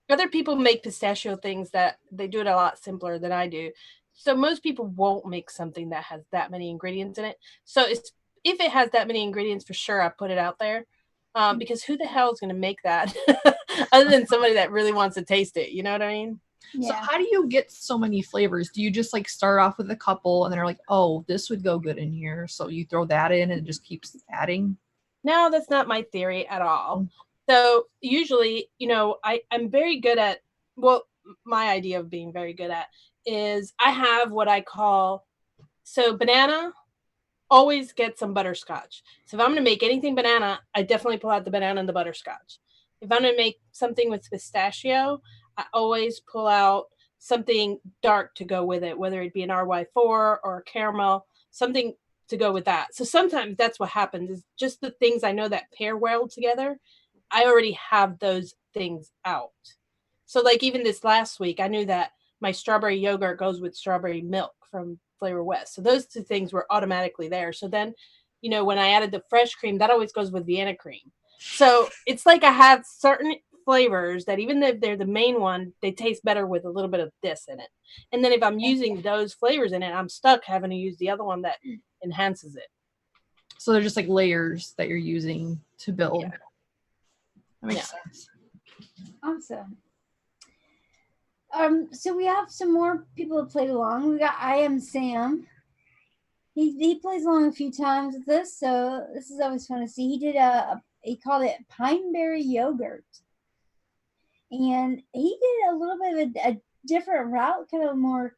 other people make pistachio things that they do it a lot simpler than I do. So most people won't make something that has that many ingredients in it. So if it has that many ingredients, for sure, I put it out there. Because who the hell is going to make that other than somebody that really wants to taste it? You know what I mean?
Yeah.
So how do you get so many flavors? Do you just like start off with a couple and then are like, oh, this would go good in here, so you throw that in and it just keeps adding?
No, that's not my theory at all. So usually, you know, I'm very good at, well, my idea of being very good at is I have what I call, so banana, always get some butterscotch. So if I'm going to make anything banana, I definitely pull out the banana and the butterscotch. If I'm going to make something with pistachio, I always pull out something dark to go with it, whether it be an RY4 or a caramel, something to go with that. So sometimes that's what happens, is just the things I know that pair well together, I already have those things out. So like even this last week, I knew that my strawberry yogurt goes with strawberry milk from Flavor West. So those two things were automatically there. So then, you know, when I added the fresh cream, that always goes with Vienna cream. So it's like I have certain flavors that even if they're the main one, they taste better with a little bit of this in it. And then if I'm using those flavors in it, I'm stuck having to use the other one that enhances it.
So they're just like layers that you're using to build.
Yeah.
That makes sense.
Awesome. So we have some more people that played along. We got I Am Sam. He plays along a few times with this, so this is always fun to see. He did he called it Pineberry Yogurt. And he did a little bit of a different route, kind of more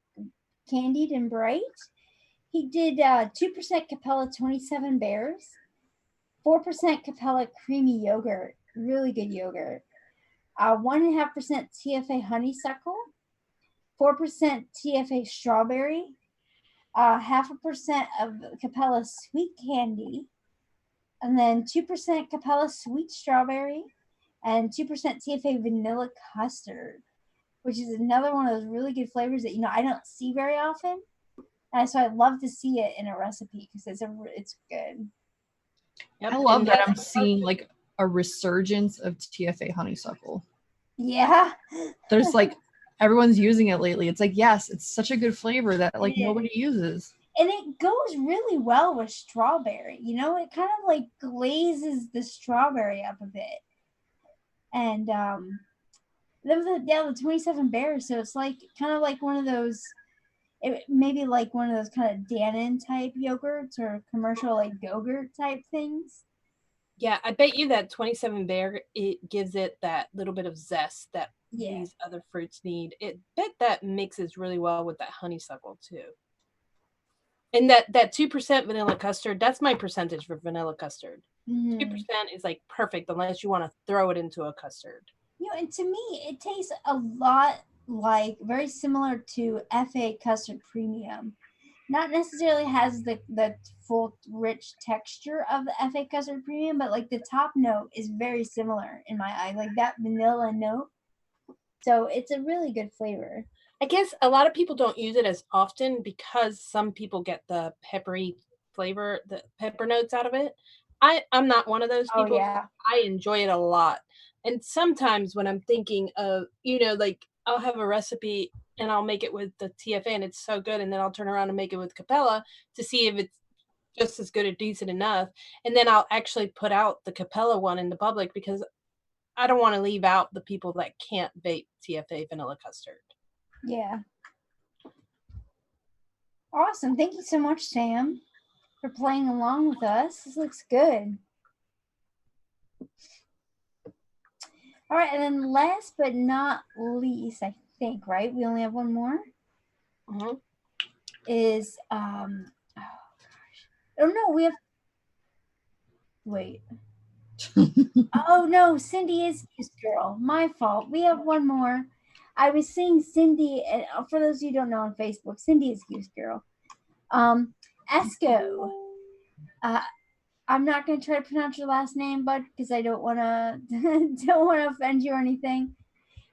candied and bright. He did 2% Capella 27 Bears, 4% Capella Creamy Yogurt, really good yogurt, 1.5% TFA Honeysuckle, 4% TFA Strawberry, 0.5% of Capella Sweet Candy, and then 2% Capella Sweet Strawberry, and 2% TFA Vanilla Custard, which is another one of those really good flavors that, you know, I don't see very often. And so I'd love to see it in a recipe because it's good.
Yep.
I love
and
that I'm
that's-
seeing like a resurgence of TFA honeysuckle.
Yeah.
There's like everyone's using it lately. It's like, yes, it's such a good flavor that like
It is.
nobody uses.
And it goes really well with strawberry. You know, it kind of like glazes the strawberry up a bit. And the 27 bears, so it's like kind of like one of those, maybe like one of those kind of Dannon type yogurts or commercial like Go-Gurt type things.
Yeah, I bet you that 27 Bear, it gives it that little bit of zest that
Yeah.
these other fruits need. It bet that mixes really well with that honeysuckle too. And that 2% vanilla custard, that's my percentage for vanilla custard. 2% is like perfect unless you want to throw it into a custard.
You know, and to me, it tastes a lot like very similar to FA custard premium. Not necessarily has the full rich texture of the FA custard premium, but like the top note is very similar in my eye, like that vanilla note. So it's a really good flavor.
I guess a lot of people don't use it as often because some people get the peppery flavor, the pepper notes out of it. I'm not one of those
Oh
people.
yeah.
I enjoy it a lot. And sometimes when I'm thinking of, like I'll have a recipe and I'll make it with the TFA and it's so good. And then I'll turn around and make it with Capella to see if it's just as good or decent enough. And then I'll actually put out the Capella one in the public because I don't want to leave out the people that can't vape TFA vanilla custard.
Yeah. Awesome. Thank you so much, Sam, for playing along with us. This looks good. All right, and then last but not least, I think, right? We only have one more. Is oh gosh. Oh no, we have wait. Oh no, Cindy is Juice Girl. My fault. We have one more. I was seeing Cindy, and for those of you who don't know on Facebook, Cindy is Goose Girl. Esco. I'm not gonna try to pronounce your last name, bud, because I don't wanna offend you or anything.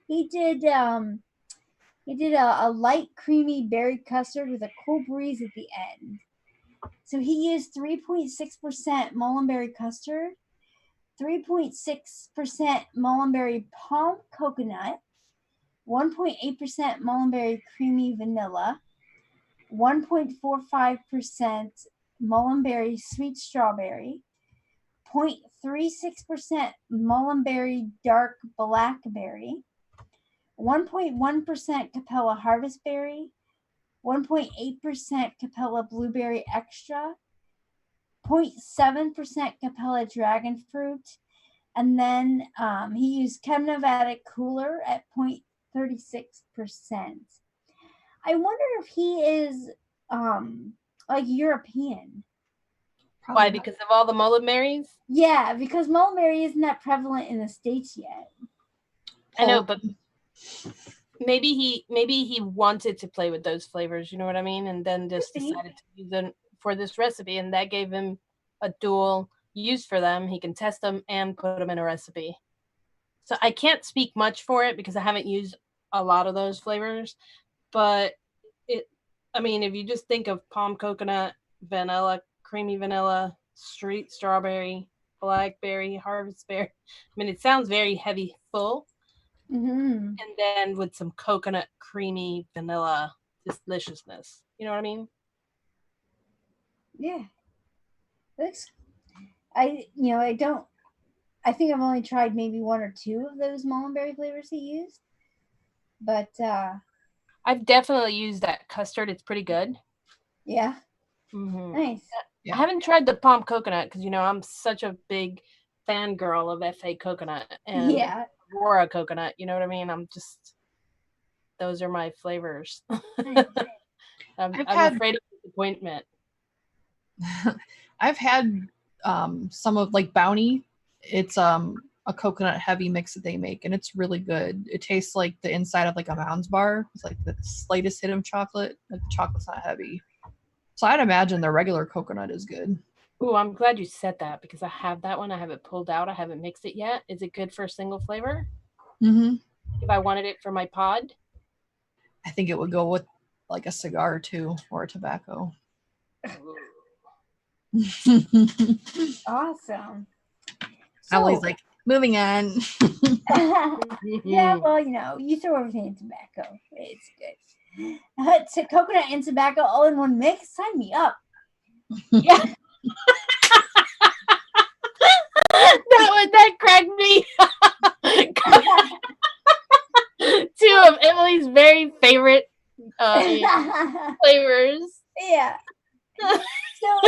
He did a light creamy berry custard with a cool breeze at the end. So he used 3.6% mulberry custard, 3.6% mulberry palm coconut, 1.8% mulberry creamy vanilla, 1.45% mulberry sweet strawberry, 0.36% mulberry dark blackberry, 1.1% Capella harvest berry, 1.8% Capella blueberry extra, 0.7% Capella dragon fruit, and then he used Chem Nevada cooler at 0.36%. I wonder if he is like European.
Why? Because of all the mulberries?
Yeah, because mulberry isn't that prevalent in the States yet.
I know, but maybe he wanted to play with those flavors, you know what I mean? And then just decided to use them for this recipe, and that gave him a dual use for them. He can test them and put them in a recipe. So I can't speak much for it because I haven't used a lot of those flavors, but if you just think of palm coconut, vanilla, creamy vanilla, street strawberry, blackberry, harvest berry, it sounds very heavy, full.
Mm-hmm.
And then with some coconut, creamy vanilla deliciousness. You know what I mean?
Yeah. I think I've only tried maybe one or two of those mulberry flavors he used. But
I've definitely used that custard. It's pretty good.
Yeah.
Mm-hmm.
Nice.
Yeah. I haven't tried the palm coconut because I'm such a big fangirl of FA coconut and Aurora coconut. You know what I mean? Those are my flavors. I'm afraid of disappointment.
I've had some of like Bounty. It's a coconut heavy mix that they make, and it's really good. It tastes like the inside of like a Mounds bar. It's like the slightest hit of chocolate. The chocolate's not heavy. So I'd imagine the regular coconut is good.
Oh, I'm glad you said that because I have that one. I have it pulled out. I haven't mixed it yet. Is it good for a single flavor?
Mm-hmm.
If I wanted it for my pod?
I think it would go with like a cigar too, or a tobacco.
Awesome.
Emily's like, moving on.
Yeah, well, you throw everything in tobacco. It's good. It's a coconut and tobacco all in one mix. Sign me up.
Yeah. that cracked me. Two of Emily's very favorite flavors.
Yeah. So,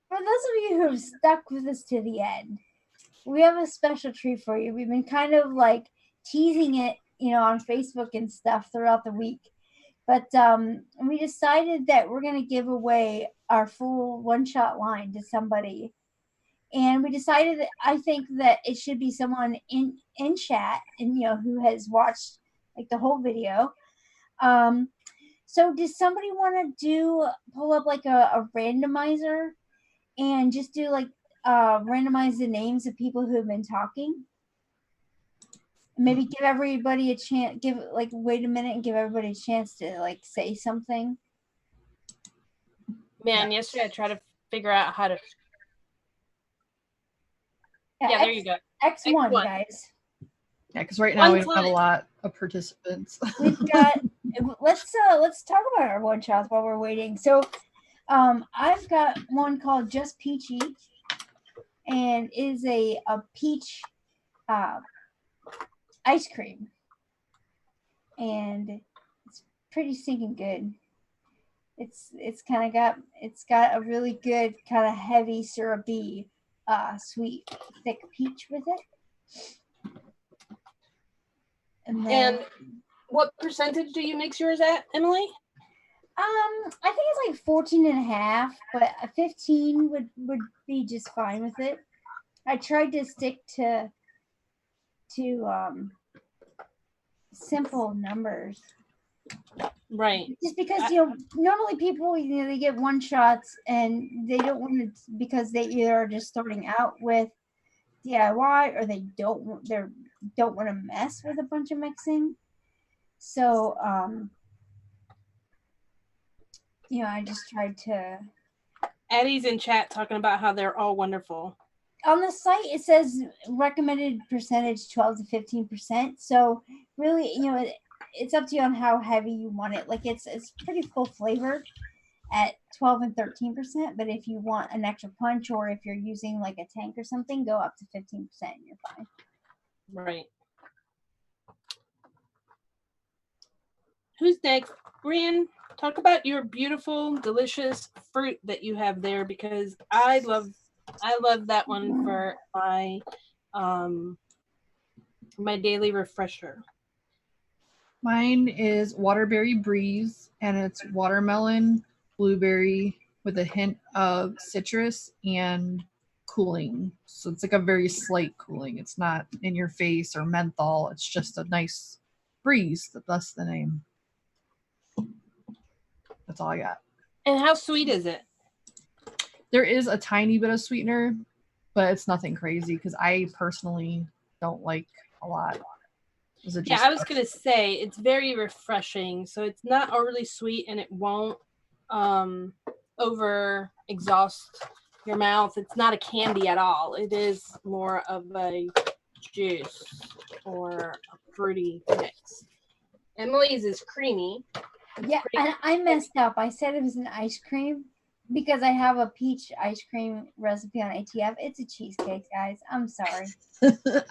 for those of you who have stuck with us to the end, we have a special treat for you. We've been kind of like teasing it, on Facebook and stuff throughout the week. But we decided that we're going to give away our full one-shot line to somebody. And we decided that I think that it should be someone in chat and, who has watched like the whole video. So does somebody want to pull up like a randomizer and just do like randomize the names of people who have been talking? Maybe give everybody a chance, wait a minute and give everybody a chance to like say something.
Man, yesterday I tried to figure out how to. Yeah, there you go.
X1, guys.
Yeah, because right now we don't have a lot of participants.
We've got. Let's talk about our one shots while we're waiting. So, I've got one called Just Peachy, and is a peach ice cream, and it's pretty stinking good. It's got a really good kind of heavy syrupy sweet thick peach with it.
And what percentage do you mix yours at, Emily?
I think it's like 14 and a half, but a 15 would be just fine with it. I tried to stick to simple numbers.
Right.
Just because normally people they get one shots and they don't want to, because they either are just starting out with DIY or they don't want to mess with a bunch of mixing. So I just tried to.
Addie's in chat talking about how they're all wonderful.
On the site it says recommended percentage 12 to 15%. So really, it's up to you on how heavy you want it. Like it's pretty full flavor at 12 and 13%, but if you want an extra punch or if you're using like a tank or something, go up to 15% and you're fine.
Right. Who's next? Brian, talk about your beautiful, delicious fruit that you have there, because I love that one for my my daily refresher.
Mine is Waterberry Breeze, and it's watermelon, blueberry with a hint of citrus and cooling. So it's like a very slight cooling. It's not in your face or menthol. It's just a nice breeze. That's the name. That's all I got.
And how sweet is it?
There is a tiny bit of sweetener, but it's nothing crazy because I personally don't like a lot.
Yeah, I was going to say it's very refreshing. So it's not overly sweet and it won't over exhaust your mouth. It's not a candy at all. It is more of a juice or a fruity mix. Emily's is creamy.
Yeah, and I messed up. I said it was an ice cream because I have a peach ice cream recipe on ATF. It's a cheesecake, guys. I'm sorry.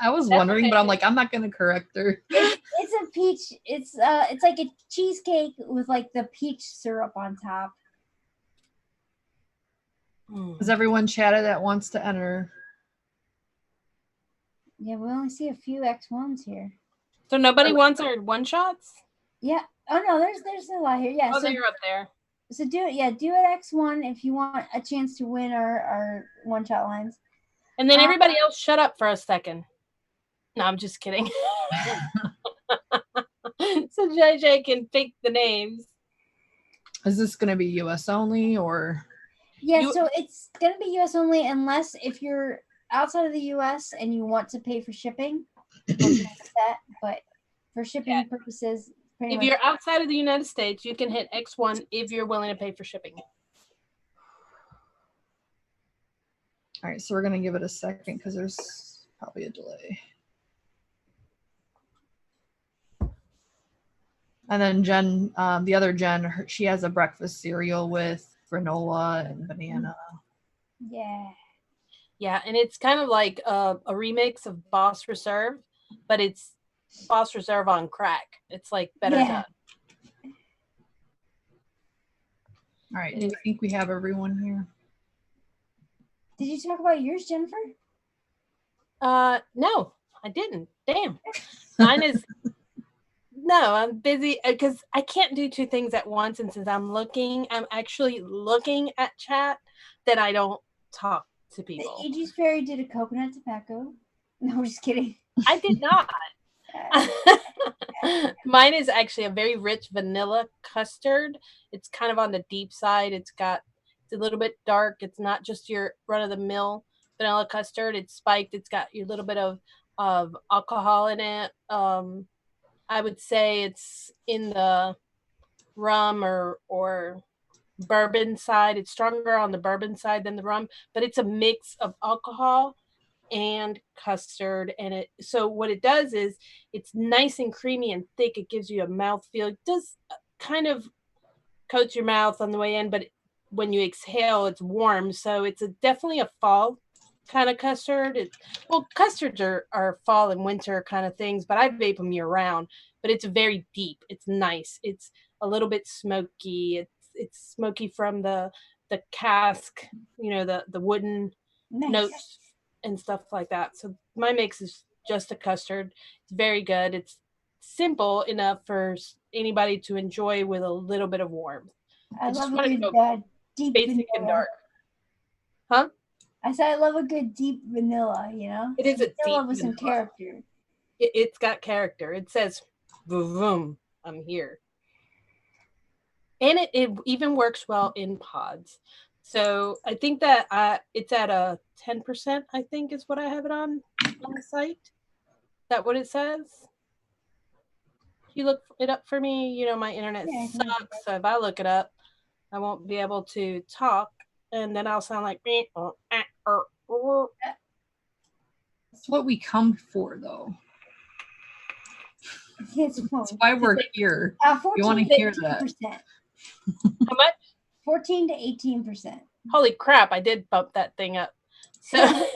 I was wondering, but I'm like, I'm not gonna correct her.
It's a peach. It's like a cheesecake with like the peach syrup on top.
Is everyone chatted that wants to enter?
Yeah, we only see a few X1s here.
So nobody wants our one shots?
Yeah. Oh no, there's a lot here. Yeah.
Oh,
so
they're up there.
So do it. Yeah, do it X1 if you want a chance to win our one shot lines.
And then everybody else shut up for a second. No, I'm just kidding. So JJ can pick the names.
Is this going to be US only or?
Yeah, so it's going to be US only unless if you're outside of the US and you want to pay for shipping. That, but for shipping purposes, Pretty
If
much.
you're outside of the United States, you can hit X1 if you're willing to pay for shipping.
All right, so we're gonna give it a second because there's probably a delay. And then Jen, the other Jen, she has a breakfast cereal with granola and banana.
Yeah.
Yeah, and it's kind of like a remix of Boss Reserve, but it's Boss Reserve on crack. It's like better
Yeah.
done.
All right, do you think we have everyone here?
Did you talk about yours, Jennifer?
No, I didn't. Damn. Mine is no, I'm busy because I can't do two things at once. And since I'm actually looking at chat, that I don't talk to people.
The TheJuiceFairy did a coconut tobacco. No, I'm just kidding.
I did not. Mine is actually a very rich vanilla custard. It's kind of on the deep side. It's a little bit dark. It's not just your run-of-the-mill vanilla custard. It's spiked. It's got your little bit of alcohol in it. I would say it's in the rum or bourbon side. It's stronger on the bourbon side than the rum, but it's a mix of alcohol and custard. And so what it does is it's nice and creamy and thick. It gives you a mouthfeel. It does kind of coats your mouth on the way in, but when you exhale, it's warm. So it's definitely a fall kind of custard. Custards are fall and winter kind of things, but I vape them year round. But it's very deep. It's nice. It's a little bit smoky. It's smoky from the cask, the wooden notes and stuff like that. So my mix is just a custard. It's very good. It's simple enough for anybody to enjoy with a little bit of warmth.
I love a good deep
basic
vanilla.
and dark. Huh?
I said I love a good deep vanilla,
It is a
vanilla
deep
with some
vanilla.
character.
It's got character. It says, "Vroom, I'm here." And it even works well in pods. So I think that it's at a 10%, I think is what I have it on the site. Is that what it says? You look it up for me. My internet sucks. So if I look it up, I won't be able to talk. And then I'll sound like me.
That's what we come for, though.
That's
why we're here. You want to hear that.
How much?
14 to 18%.
Holy crap, I did bump that thing up. So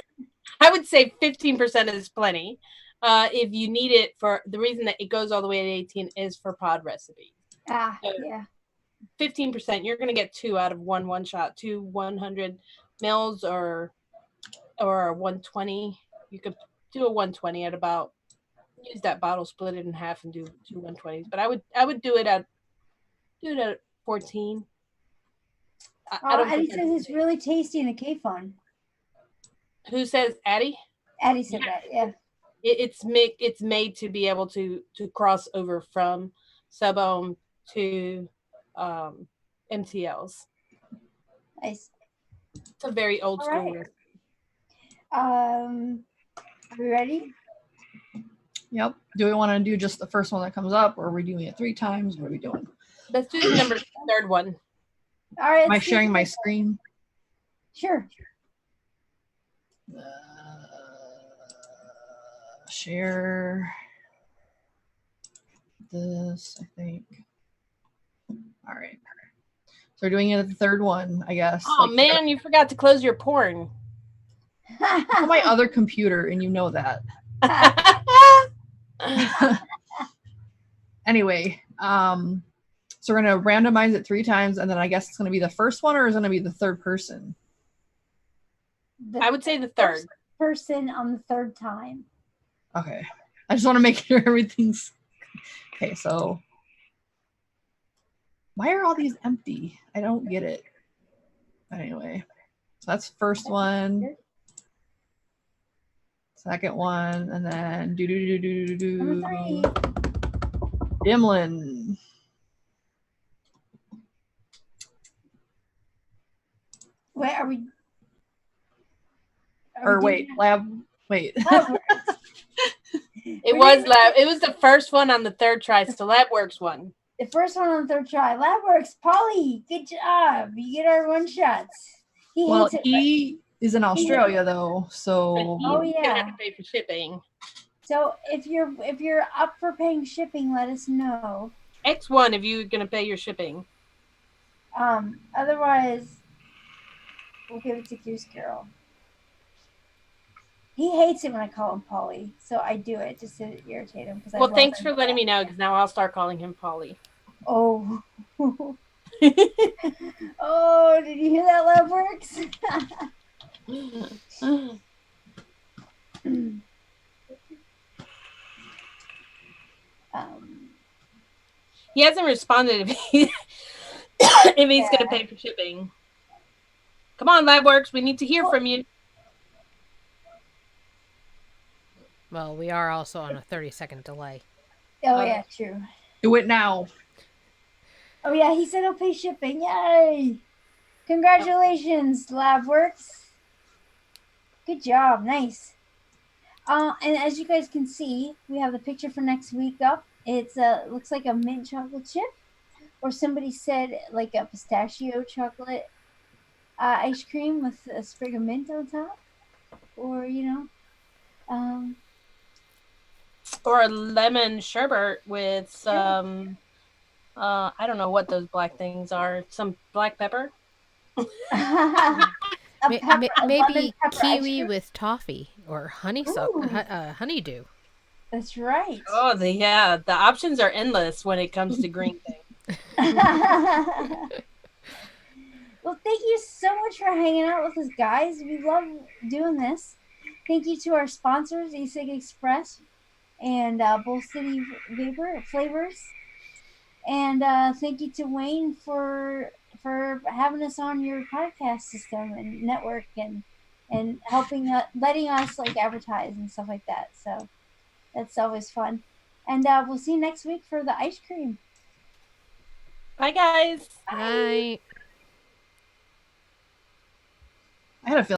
I would say 15% is plenty. If you need it for the reason that it goes all the way to 18 is for pod recipes.
So yeah.
15%, you're going to get 2 out of one shot, 2 100 mils or 120. You could do a 120 at about, use that bottle, split it in half and do 2 120s. But I would do it at 14.
Addie says it's really tasty in a K-Fun.
Who says Addie?
Addie said that, yeah.
It's made to be able to cross over from sub-ohm to MTLs.
Nice.
It's a very old school
recipe. Are we ready?
Yep. Do we want to do just the first one that comes up, or are we doing it 3 times? What are we doing?
Let's do the third one.
All right.
Am I sharing my screen?
Sure.
Share this, I think. All right. So we're doing it at the third one, I guess.
Oh, man, you forgot to close your porn.
On my other computer, and you know that. Anyway, so we're going to randomize it 3 times, and then I guess it's going to be the first one, or is it going to be the third person?
I would say the third
person on the third time.
Okay. I just want to make sure everything's okay. So why are all these empty? I don't get it. But anyway, so that's first one, second one, and then
Number 3.
Dimlin.
Wait, are we?
Or wait, lab. Wait.
It was lab. It was the first one on the third try. So LabWorks won.
The first one on the third try. LabWorks, Polly, good job. You get our one shots. He
Well,
hates it.
he is in Australia though, so
Oh,
You're gonna have
yeah.
to pay for shipping.
So if you're up for paying shipping, let us know.
X1 if you're gonna pay your shipping.
Otherwise, we'll give it to Goose Girl. He hates it when I call him Polly, so I do it just to irritate him.
Well, thanks for letting me know, because now I'll start calling him Polly.
Oh. Oh, did you hear that, LabWorks?
He hasn't responded if he's gonna pay for shipping. Come on, LabWorks, we need to hear from you.
Well, we are also on a 30-second delay.
Oh, yeah, true.
do it now.
Oh, yeah, he said he'll pay shipping. Yay! Congratulations, LabWorks. Good job. Nice. And as you guys can see, we have the picture for next week up. It's looks like a mint chocolate chip, or somebody said like a pistachio chocolate ice cream with a sprig of mint on top, or
Or a lemon sherbet with some, I don't know what those black things are. Some black pepper.
Maybe kiwi with toffee or honeydew.
That's right.
Oh, the options are endless when it comes to green things.
Well, thank you so much for hanging out with us, guys. We love doing this. Thank you to our sponsors, eSig Express and Bull City Vapor Flavors. And thank you to Wayne for having us on your podcast system and network and helping letting us like advertise and stuff like that. So that's always fun. And we'll see you next week for the ice cream.
Bye, guys.
Bye.
I had a feeling